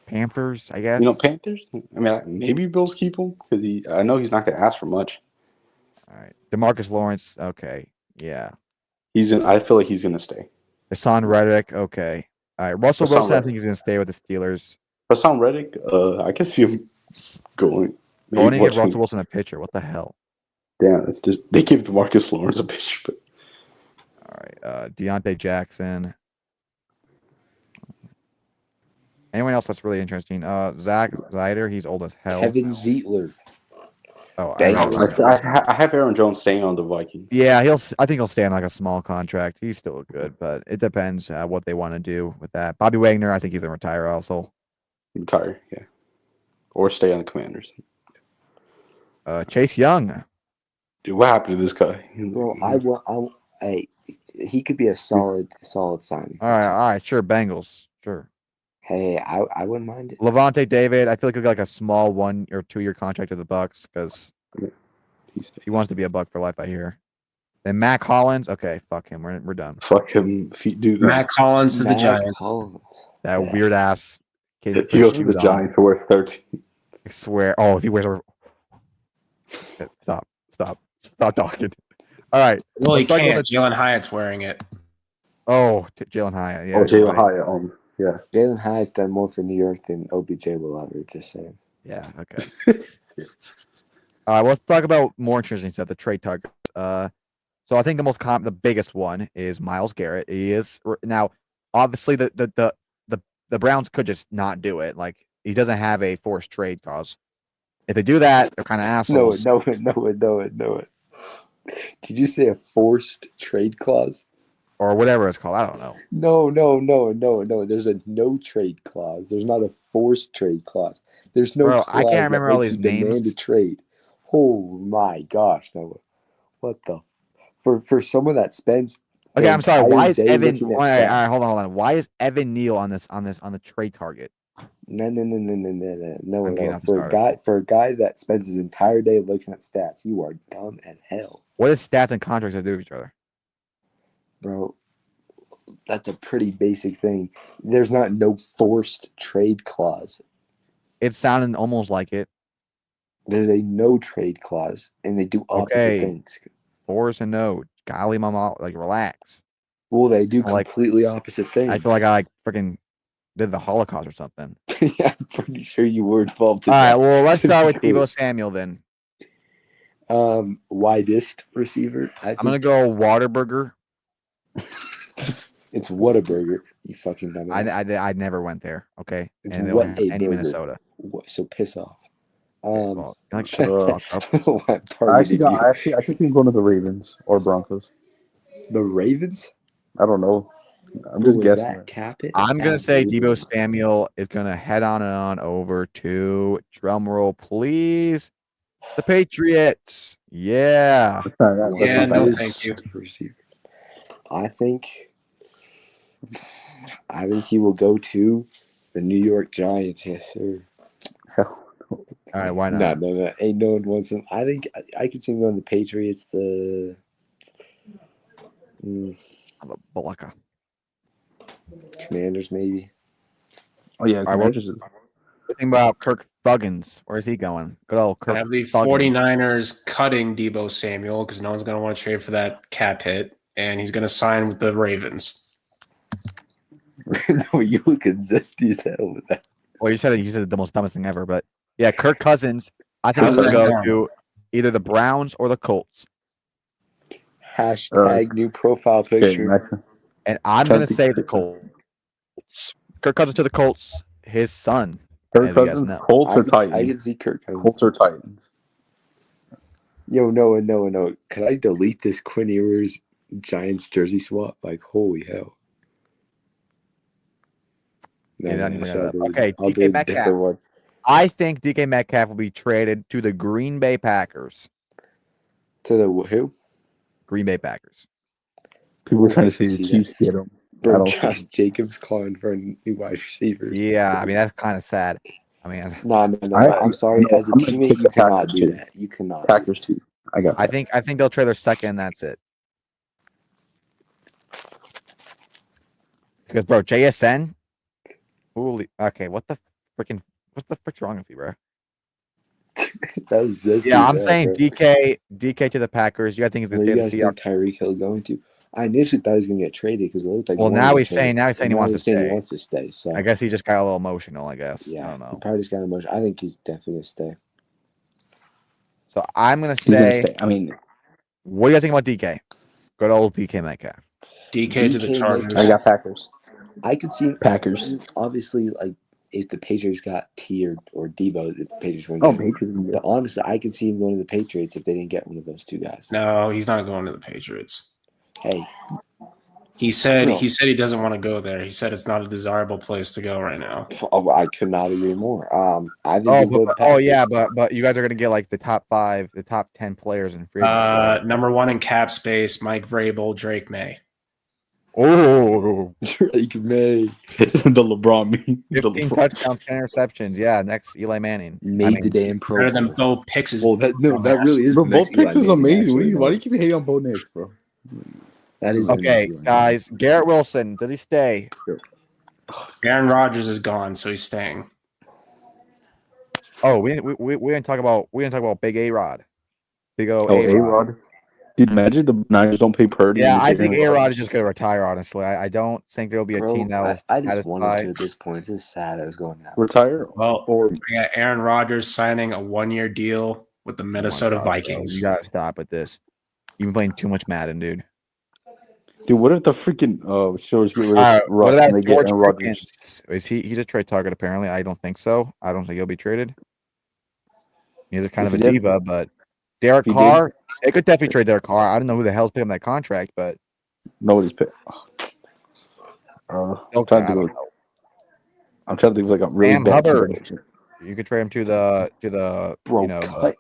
Panthers, I guess. You know, Panthers. I mean, maybe Bills keep him because I know he's not going to ask for much. All right, DeMarcus Lawrence. Okay, yeah. He's in. I feel like he's going to stay. Hassan Reddick. Okay. All right, Russell Wilson. I think he's going to stay with the Steelers. Hassan Reddick, I can see him going. Going to give Russell Wilson a pitcher. What the hell? Damn, they gave DeMarcus Lawrence a pitcher. But... All right, Deontay Jackson. Anyone else that's really interesting? Zach Zyder, he's old as hell. Kevin Zeitler. Oh, I have Aaron Jones staying on the Vikings. Yeah, I think he'll stay on a small contract. He's still good, but it depends what they want to do with that. Bobby Wagner, I think he's gonna retire also. Retire, yeah, or stay on the Commanders. Chase Young. Dude, what happened to this guy? Bro, he could be a solid signing. All right, sure, Bengals, sure. Hey, I wouldn't mind it. Levante David, I feel like he'll get a small 1 or 2 year contract with the Bucks because he wants to be a Buck for life. I hear. Then Mac Hollins, okay, fuck him. We're done. Fuck him, dude. Mac Hollins to the Giants. That weird ass kid. He goes to the Giants to wear 13. I swear. Oh, if he wears a. Stop talking. All right. Well, he can't. Jalen Hyatt's wearing it. Oh, Jalen Hyatt. Yeah. Oh, Jalen Hyatt. Yeah. Jalen Hyatt's done more for New York than OBJ will ever. Just saying. Yeah. Okay. All right. Let's talk about more interesting stuff. The trade targets. So I think the biggest one is Myles Garrett. He is now obviously the Browns could just not do it. Like he doesn't have a forced trade clause. If they do that, they're kind of assholes. No it. Did you say a forced trade clause? Or whatever it's called. I don't know. No. There's a no trade clause. There's not a forced trade clause. There's no clause I can't remember all these names. Demand a trade. Oh my gosh, Noah. What the for someone that spends Okay, I'm sorry. Why is Day Evan? looking All at right, stats. hold on. Why is Evan Neal on the trade target? No. I'm getting off the For a guy that spends his entire day looking at stats, you are dumb as hell, What does stats and contracts have to do with each other? bro. That's a pretty basic thing. There's no forced trade clause. It sounded almost like it. There's a no trade clause, and they do opposite things. Force and no. Golly, mama, like relax. Well, they do Like, completely opposite things. I feel like I freaking did the Holocaust or something. Yeah, I'm pretty sure you were involved in All right, that. well, let's start with Cool. Deebo Samuel then. Widest receiver. I'm gonna go Waterburger. It's Whataburger, you fucking dumbass. I never went there. Okay, It's and they don't have Whataburger. any Minnesota. So piss off. Well, like, I actually think going to the Ravens or Broncos. The Ravens? I don't know. I'm just guessing. That cap it? I'm gonna say Deebo Samuel is gonna head on over to drumroll, please. The Patriots. Yeah. Yeah, no, thank you. I think he will go to the New York Giants. Yes, sir. All right, why not? No. Ain't no one wants him. I think I could see him going to the Patriots. The Balaka. Commanders, maybe. Oh yeah, Commanders. Think about Kirk Thuggins. Where's he going? Good old Kirk. I have the Thuggins. 49ers cutting Deebo Samuel because no one's going to want to trade for that cap hit, and he's going to sign with the Ravens. No, you look zesty as hell with that. Well, you said the most dumbest thing ever, but yeah, Kirk Cousins. I think he's How's gonna that go to either the Browns or the Colts. Hashtag new profile picture. And I'm gonna say the Colts. Kirk Cousins to the Colts. His son. Kirk Cousins, Colts or Titans? I can see Kirk Cousins. Colts or Titans? Yo, no. Could I delete this Quinn Ewers Giants jersey swap? Like, holy hell. No, okay, DK Metcalf. I think DK Metcalf will be traded to the Green Bay Packers. To the who? Green Bay Packers. People were trying to say the Chiefs get him. Bro, Josh Jacobs calling for a new wide receiver. Yeah, I mean that's kind of sad. I mean, no. I'm sorry. As a teammate, you cannot do that. You cannot. Packers too. I think they'll trade their second. And that's it. Because bro, JSN. Holy. Okay, what's the frick's wrong with you, bro? That was this. Yeah, I'm saying bro. DK to the Packers. You guys think he's going to stay the Seahawks? Tyreek Hill going to? I initially thought he was going to get traded because it looked like. Well, now he's saying he wants to stay. He wants to stay. So I guess he just got a little emotional. I guess. Yeah, I don't know. He probably just got emotional. I think he's definitely going to stay. So I'm going to say. I mean, what do you think about DK? Good old DK Metcalf. DK to the Chargers. I got Packers. I could see Packers. Obviously, like if the Patriots got T or Debo, the Patriots wouldn't. Oh, Patriots. But honestly, I could see him going to the Patriots if they didn't get one of those two guys. No, he's not going to the Patriots. Hey, he said he doesn't want to go there. He said it's not a desirable place to go right now. Oh, I could not agree more. I think. But you guys are going to get like the top 5, the top 10 players in free. Number 1 in cap space: Mike Vrabel, Drake May. Oh, Drake May. The LeBron meme. 15 touchdowns, 10 interceptions. Yeah, next Eli Manning. The damn pro. Better than Bo Picks. Well, that really is. Bro, Bo Picks is amazing. Actually, why do you keep hating on Bo Nix, bro? That is okay, guys. Garrett Wilson, does he stay? Aaron Rodgers is gone, so he's staying. Oh, we didn't talk about Big A-Rod. Big O A-Rod. Dude, imagine the Niners don't pay Purdy. Yeah, I think A-Rod is just going to retire, honestly. I don't think there will be a team that will. I just wanted to at this point. It's just sad I was going out. Retire? Well, we got Aaron Rodgers signing a 1-year deal with the Minnesota Vikings. Bro, you got to stop with this. You've been playing too much Madden, dude. Dude, what if the freaking Steelers get rid of what about and they get George Rodgers? Pickens? Is he's a trade target, apparently? I don't think so. I don't think he'll be traded. He's a kind of a diva, but Derek Carr, they could definitely trade Derek Carr. I don't know who the hell's paying him that contract, but nobody's paying. I'm trying to think of like a really bad Hubbard. You could trade him to the bro.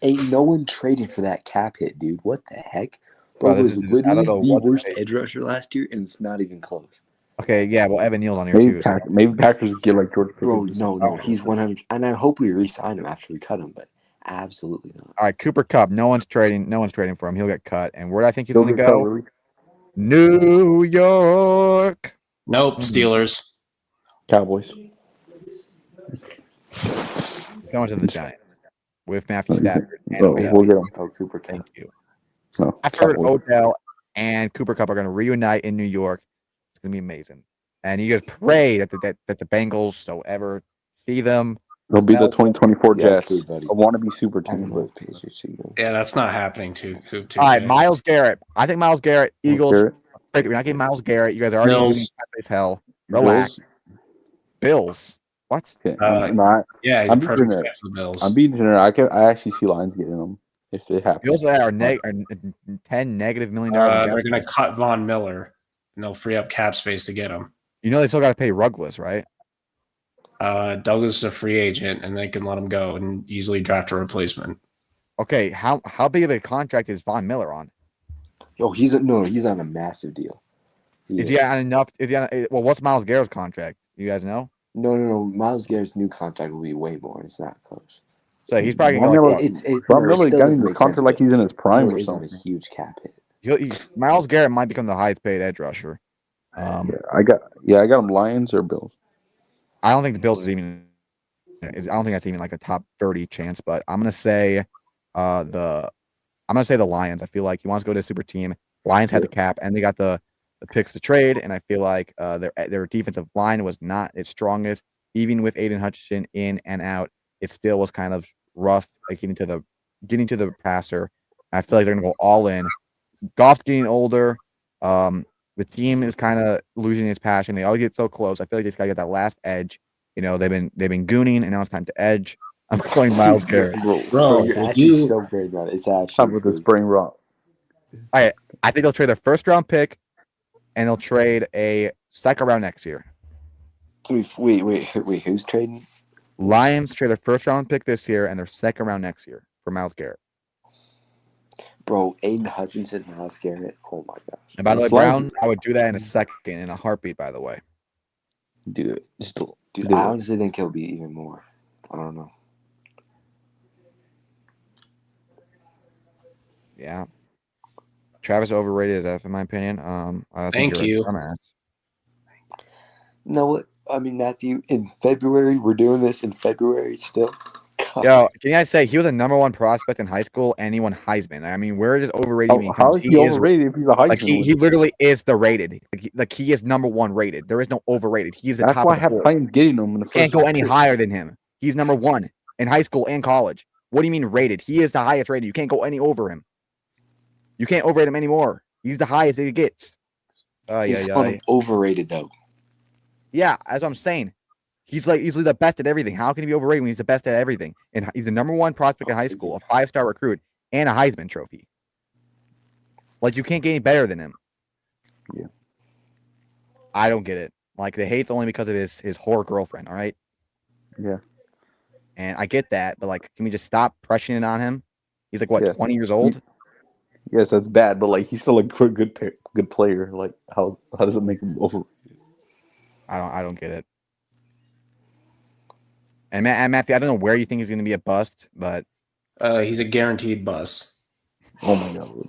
Ain't no one trading for that cap hit, dude. What the heck? Bro Bro, was I don't literally know the what to worst say. edge rusher last year, and it's not even close. Okay, yeah, well, Evan Neal's on here Maybe too. So. maybe Packers get like George Bro, Pickens. no, he's 100. And I hope we re-sign him after we cut him, but absolutely not. All right, Cooper Kupp. No one's trading for him. He'll get cut. And where do I think he's He'll going to get cut, go? really. New York. Nope, Steelers. Cowboys. Going to the Giants with Matthew Stafford. And Bro, Odell. we'll get him. Oh, Cooper Kupp. Thank you. No, Stafford, Cowboys. Odell, and Cooper Kupp are going to reunite in New York. It's going to be amazing. And you guys pray that the Bengals don't ever see them. They'll be the 2024 Yeah, Jets. okay, buddy. I want to be super I team. love Patriots. Eagles. Yeah, that's not happening too. All right, Myles Garrett. I think Myles Garrett, Eagles. Garrett. We're not getting Myles Garrett. You guys are already Bills. as hell. Relax. Bills. What? Okay. Uh, not, Yeah, he's I'm perfect being fit for the Bills. I'm being generous. I actually see Lions getting them if it happens. Bills are $10 negative million. They're going to cut Von Miller, and they'll free up cap space to get him. You know they still got to pay Rugless, right? Douglas is a free agent, and they can let him go and easily draft a replacement. Okay, how big of a contract is Von Miller on? Oh, he's on a massive deal. Is he on enough? Well, what's Myles Garrett's contract? You guys know? No. Miles Garrett's new contract will be way more. It's not close. So he's probably Von going Miller, to Von Miller got him the contract like he's in his prime or He's on a something. huge cap hit. Myles Garrett might become the highest paid edge rusher. I got him Lions or Bills. I don't think the Bills is even. I don't think that's even like a top 30 chance. But I'm gonna say, the Lions. I feel like he wants to go to a super team. Lions had the cap and they got the picks to trade, and I feel like their defensive line was not its strongest. Even with Aiden Hutchinson in and out, it still was kind of rough, like getting to the passer. I feel like they're gonna go all in. Goff's getting older. The team is kind of losing its passion. They always get so close. I feel like they just gotta get that last edge. You know, they've been gooning, and now it's time to edge. I'm going Myles Garrett. Bro, you're actually so great about it. It's actually Top with the spring rock. All right, I think they'll trade their first round pick, and they'll trade a second round next year. Wait, who's trading? Lions trade their first round pick this year and their second round next year for Myles Garrett. Bro, Aiden Hutchinson, Myles Garrett. Oh my gosh. And by the way, Brown, I would do that in a second, in a heartbeat. By the way, Dude, I honestly think he'll be even more. I don't know. Yeah, Travis overrated, in my opinion. I think Thank you. You know what? I mean, Matthew, in February, we're doing this in February still. God. Yo, can I say he was a number one prospect in high school and he won Heisman? I mean, we're just overrating him. How is he overrated if he's a Heisman? Like he literally is the rated. Like he is number one rated. There is no overrated. He's the That's top why I of the have board. time getting him in the first. Can't go any higher than him. He's number one in high school and college. What do you mean rated? He is the highest rated. You can't go any over him. You can't overrate him anymore. He's the highest it gets. He's overrated though. Yeah, that's what I'm saying. He's like easily the best at everything. How can he be overrated when he's the best at everything? And he's the number one prospect in high school, a 5-star recruit, and a Heisman Trophy. Like you can't get any better than him. Yeah. I don't get it. Like the hate's only because of his whore girlfriend. All right. Yeah. And I get that, but like, can we just stop pressuring it on him? He's like what, 20 years old? Yes, that's bad, but like he's still a good player. Like how does it make him over? I don't get it. And Matthew, I don't know where you think he's going to be a bust, but He's a guaranteed bust. Oh my god!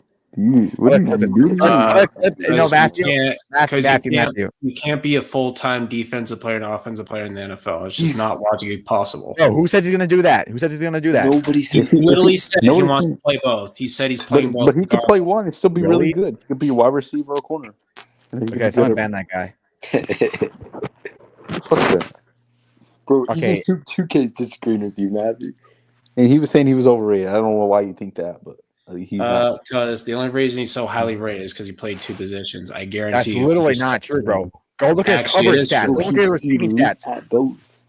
You can't be a full-time defensive player and offensive player in the NFL. It's just not logically possible. No, who said he's going to do that? Who said he's going to do that? Nobody He literally said he wants to play both. He said he's playing both. But he could play one and still be really Really? good. He could be a wide receiver or a corner. Okay, someone ban that guy. Fuck that. Bro, Okay. even 2K's disagreeing with you, Matthew. And he was saying he was overrated. I don't know why you think that, but he's not. Because the only reason he's so highly rated is because he played two positions. I guarantee That's you. literally not true, bro. Go look at his Actually, it coverage is stats. true. Look at his receiving stats. At both.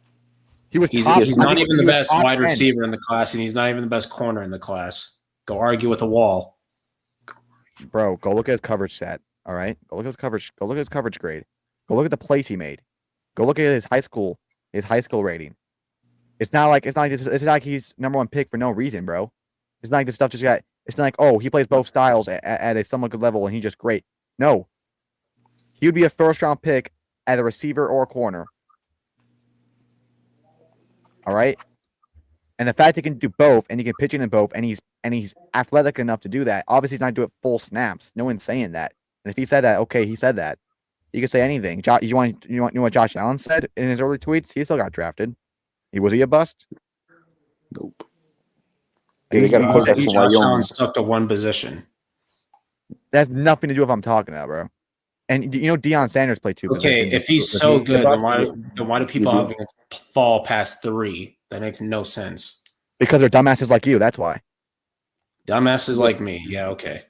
He was He's top. not even the he was best top wide 10. receiver in the class, and he's not even the best corner in the class. Go argue with a wall. Bro, go look at his coverage stat. All right, go look at his coverage. Go look at his coverage grade. Go look at the plays he made. Go look at his high school rating. It's not like he's number one pick for no reason, bro. It's not like this stuff just got It's not like, oh, he plays both styles at a somewhat good level and he's just great. No. He would be a first-round pick as a receiver or a corner. All right? And the fact he can do both and he can pitch in both and he's athletic enough to do that. Obviously, he's not doing full snaps. No one's saying that. And if he said that, okay, he said that. You can say anything. You know what Josh Allen said in his early tweets? He still got drafted. Was he a bust? Nope. Josh Allen stuck to one position. That has nothing to do with what I'm talking about, bro. And you know Deion Sanders played 2 positions. Okay, if he's so good, then why do people have him fall past 3? That makes no sense. Because they're dumbasses like you. That's why. Dumbasses like me. Yeah, okay.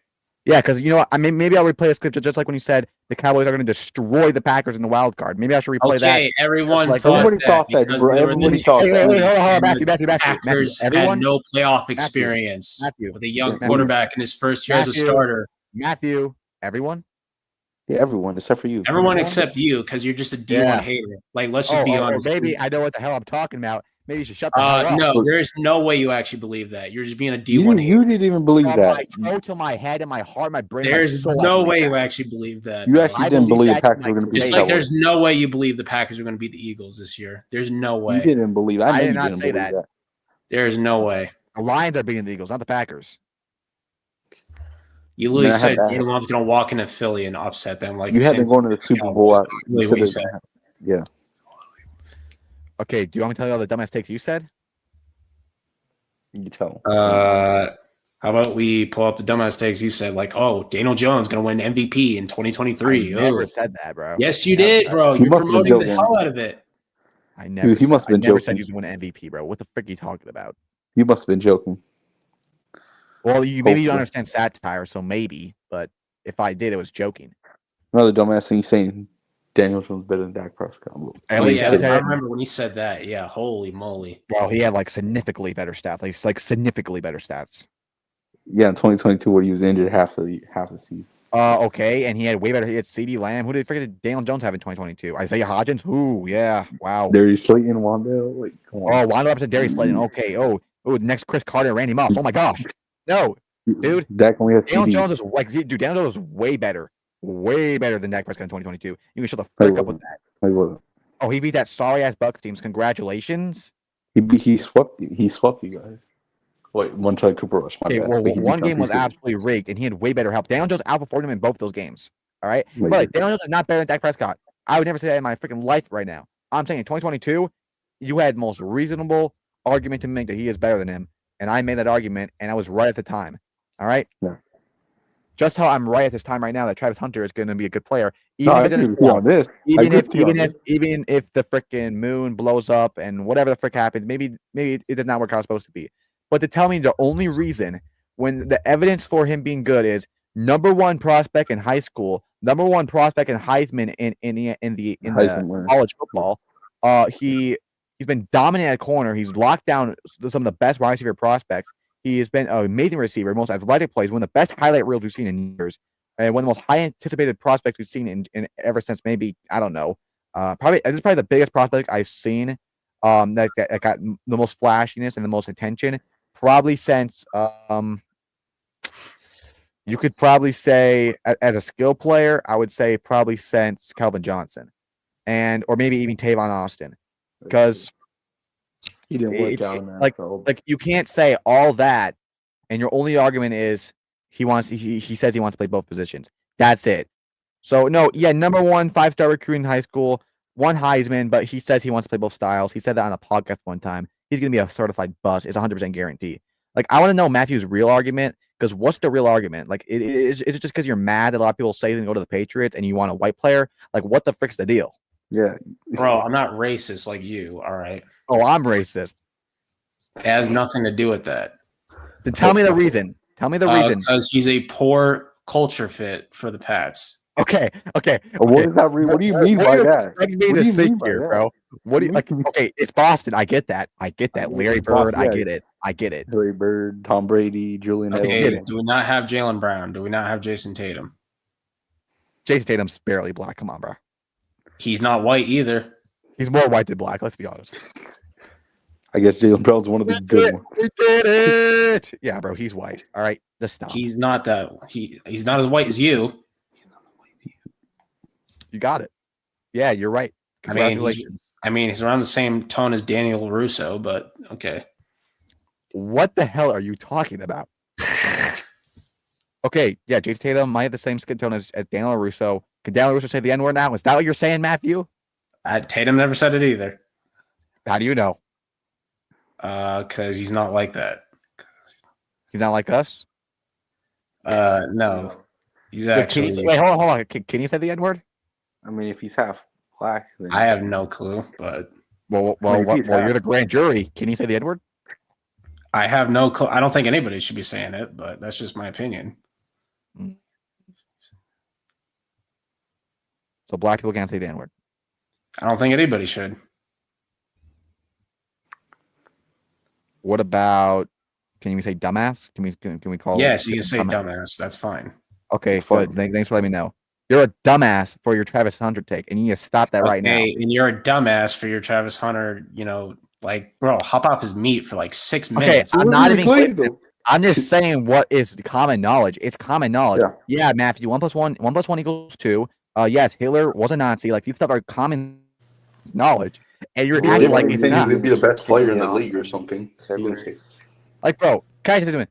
Yeah, because you know what? I mean, maybe I'll replay this clip just like when you said the Cowboys are going to destroy the Packers in the wild card. Maybe I should replay that. Okay, everybody thought that, bro. Everybody thought that. Matthew. Packers had no playoff experience with a young quarterback in his first year as a starter. Matthew, everyone? Yeah, everyone except for you. Everyone except you, because you're just a D1 hater. Like, let's just be honest. Maybe I know what the hell I'm talking about. Maybe you should shut the hell up. No, there's no way you actually believe that. You're just being a D1 hater. You didn't even believe that. My toe to my head and my heart, my brain. There's no way you actually believe that. You actually didn't believe the Packers were going to beat. Just like there's no way you believe the Packers are going to beat the Eagles this year. There's no way. You didn't believe. I did not say that. There's no way. The Lions are beating the Eagles, not the Packers. You literally said Jordan Love's going to walk into Philly and upset them. Like you had them going to the Super Bowl. Yeah. Okay. Do you want me to tell you all the dumbass takes you said? You tell. How about we pull up the dumbass takes you said? Like, oh, Daniel Jones going to win MVP in 2023. I never said that, bro. Yes, you did, bro. You're promoting the hell out of it. I never. He must have been joking. Never said he was going to win MVP, bro. What the frick are you talking about? You must have been joking. Well, maybe you don't understand satire, so maybe. But if I did, it was joking. Another dumbass thing saying Daniel Jones better than Dak Prescott. I remember when he said that. Yeah, holy moly. Well, he had like significantly better stats. Like significantly better stats. Yeah, in 2022, where he was injured half the season. Okay, and he had way better. He had CeeDee Lamb. Who did Daniel Jones have in 2022? Isaiah Hodgins. Ooh, yeah, wow. Darius Slayton, Wandale. Like, come on. Oh, Wandale up to Darius Slayton. Okay. Oh, next Chris Carter, Randy Moss. Oh my gosh. No, dude. Dak only has Daniel Jones is like, dude. Daniel Jones is way better than Dak Prescott in 2022. You can shut the frick up with that. Oh, he beat that sorry ass Bucs teams. Congratulations. He swept you guys. Wait, one side Cooper Rush. One game was absolutely rigged, and he had way better help. Daniel Jones outperformed him in both those games. All right, but like, Daniel Jones is not better than Dak Prescott. I would never say that in my freaking life right now. I'm saying in 2022, you had the most reasonable argument to make that he is better than him. And I made that argument, and I was right at the time. All right? Yeah. Just how I'm right at this time right now that Travis Hunter is going to be a good player. Even if the freaking moon blows up and whatever the frick happens, maybe it does not work how it's supposed to be. But to tell me the only reason when the evidence for him being good is number one prospect in high school, number one prospect in Heisman in college football, He's been dominant at corner. He's locked down some of the best wide receiver prospects. He has been an amazing receiver, most athletic plays, one of the best highlight reels we've seen in years, and one of the most high anticipated prospects we've seen in ever since maybe, I don't know. This is probably the biggest prospect I've seen that got the most flashiness and the most attention, probably since you could probably say as a skill player, I would say probably since Calvin Johnson, or maybe even Tavon Austin. Because he didn't work out in that. Like you can't say all that, and your only argument is he says he wants to play both positions. That's it. So no, yeah, number one 5-star recruit in high school, one Heisman, but he says he wants to play both styles. He said that on a podcast one time. He's gonna be a certified bust. It's 100% guarantee. Like I want to know Matthew's real argument, because what's the real argument? Like is it just because you're mad that a lot of people say he's gonna go to the Patriots and you want a white player? Like what the frick's the deal? Yeah. Bro, I'm not racist like you, all right? Oh, I'm racist. It has nothing to do with that. Then tell me the reason. Tell me the reason. Because he's a poor culture fit for the Pats. Okay. What is that? What do you mean by that? What do you mean here, bro? What do you like? Okay, it's Boston. I get that. Larry Bird. I get it. Larry Bird, Tom Brady, Julian. Okay. Do we not have Jaylen Brown? Do we not have Jason Tatum? Jason Tatum's barely black. Come on, bro. He's not white either. He's more white than black. Let's be honest. I guess Jaylen Brown's one of the good ones. We did it. Yeah, bro, he's white. All right, just stop. He's not that. He's not as white as you. You got it. Yeah, you're right. Congratulations. I mean, he's around the same tone as Daniel Russo, but okay. What the hell are you talking about? Okay, yeah, Jason Tatum might have the same skin tone as Daniel Russo. Can Daniel Russo say the N-word now? Is that what you're saying, Matthew? Tatum never said it either. How do you know? Because he's not like that. He's not like us? No. He's actually. Wait, hold on. Can you say the N-word? I mean, if he's half black, then I have no clue, but. Well, you're the grand jury. Can you say the N-word? I have no clue. I don't think anybody should be saying it, but that's just my opinion. So black people can't say the N-word. I don't think anybody should. What about? Can we say dumbass? Can we call? Yes, you can say dumbass. That's fine. Okay, good. Thanks for letting me know. You're a dumbass for your Travis Hunter take, and you need to stop that right now. And you're a dumbass for your Travis Hunter. Like, bro, hop off his meat for like 6 minutes. Okay, I'm not even. I'm just saying what is common knowledge. It's common knowledge. Yeah, Matthew. 1 + 1 = 2. Yes, Hitler was a Nazi. Like these stuff are common knowledge, and you're acting like it's not. He'd be the best player in the league or something. Like, bro, can I say something?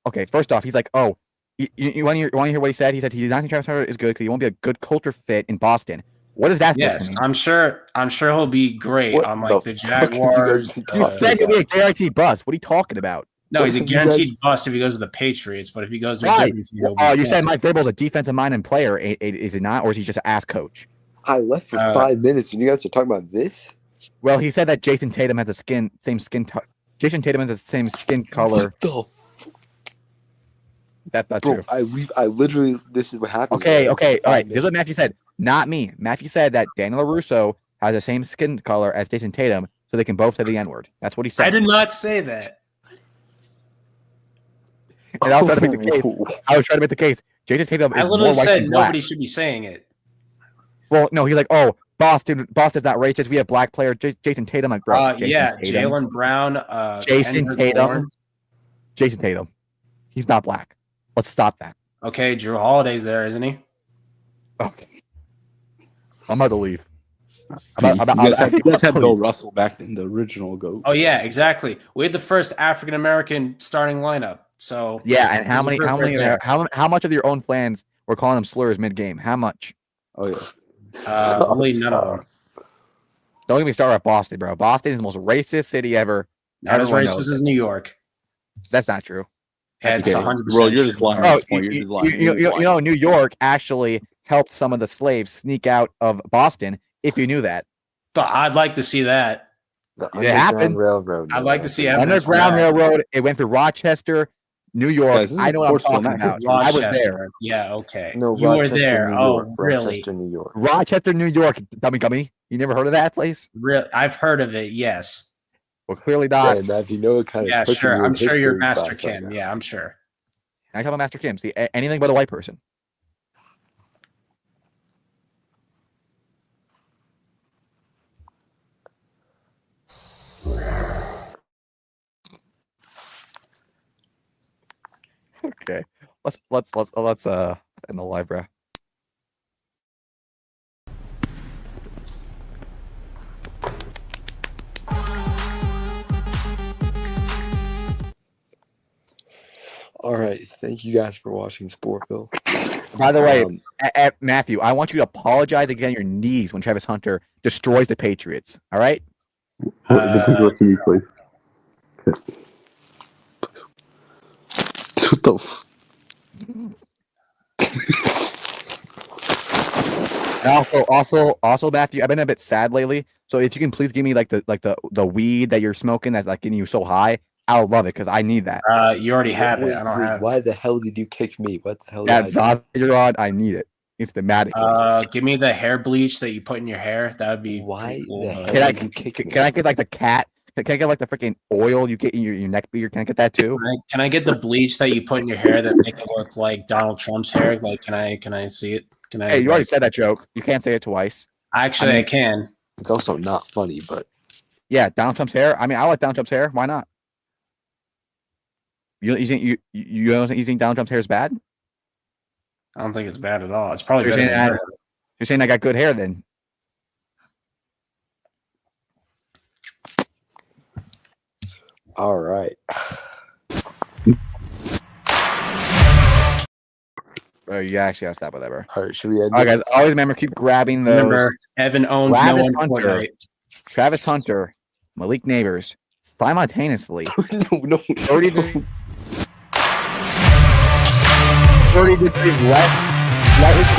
Okay, first off, he's like, oh, you want to hear what he said? He said he's not think Travis Hunter is good because he won't be a good culture fit in Boston. What does that mean? I'm sure he'll be great on like the Jaguars. You said he'll be a guaranteed bust. What are you talking about? No, he's a guaranteed bust if he goes to the Patriots, but if he goes to a different team, you said Mike Vrabel's a defensive minded player. Is it not, or is he just an ass coach? I left for 5 minutes, and you guys are talking about this. Well, he said that Jason Tatum has the same skin. Jason Tatum has the same skin color. What the That's not Bro, true. I literally. This is what happened. Okay, all right. This is what Matthew said. Not me. Matthew said that Daniel Russo has the same skin color as Jason Tatum, so they can both say the N-word. That's what he said. I did not say that. And I was trying to make the case. Jason Tatum is I literally more white said than black. nobody should be saying it. Well, no, he's like, oh, Boston's not racist. We have black player Jason Tatum. Like, bro, Jaylen Brown. Jason Tatum. Jason Tatum. He's not black. Let's stop that. Okay, Drew Holiday's there, isn't he? Okay. I'm about to leave. You guys had Bill Russell back in the original GOAT. Oh yeah, exactly. We had the first African American starting lineup. So yeah, and how much of your own fans were calling them slurs mid game? How much? Oh yeah. Only none of them. Don't get me started at Boston, bro. Boston is the most racist city ever. Not as racist as New York. That's not true. It's 100%. Bro, you're just lying. You know, New York actually helped some of the slaves sneak out of Boston. If you knew that, I'd like to see that. The Underground Railroad. I'd like to see evidence. Underground Railroad. It went through Rochester, New York. I know what I'm talking about. Rochester. I was there. Yeah, okay. No, you Rochester, were there. New York. Oh, really? Rochester, New York. Rochester, New York. Gummy. You never heard of that place? Really? I've heard of it. Yes. Well, clearly not. Yeah, if you know what kind of. Yeah, sure. I'm sure you're Master Kim. Right, yeah, I'm sure. I talk about Master Kim. See, anything but a white person. Okay, let's end the live, bro. All right, thank you guys for watching Sportville. By the way, Matthew, I want you to apologize again on your knees when Travis Hunter destroys the Patriots. All right? What the Also, Matthew, I've been a bit sad lately. So if you can please give me like the weed that you're smoking that's like getting you so high, I'll love it because I need that. You already have it. I don't have it. Why the hell did you kick me? What the hell? That Zaza you're on, I need it. It's thematic. Give me the hair bleach that you put in your hair. That would be why. Cool. Can I get like the cat? Can I get like the freaking oil you get in your neck beard? Can I get that too? Can I get the bleach that you put in your hair that make it look like Donald Trump's hair? Like, can I see it? Can I? Hey, you already said that joke. You can't say it twice. Actually, I can. It's also not funny, but Yeah, Donald Trump's hair. I mean, I like Donald Trump's hair. Why not? You don't think you think Donald Trump's hair is bad? I don't think it's bad at all. It's probably You're better saying, than that, you're saying I got good hair then? All right. Oh, you actually got to stop with that, bro. All right, should we end All right, it? guys. Always remember, keep grabbing those. Remember, Evan owns Travis no one Hunter. Fortnite. Travis Hunter, Malik Neighbors, simultaneously. no. 30 degrees less, slightly to the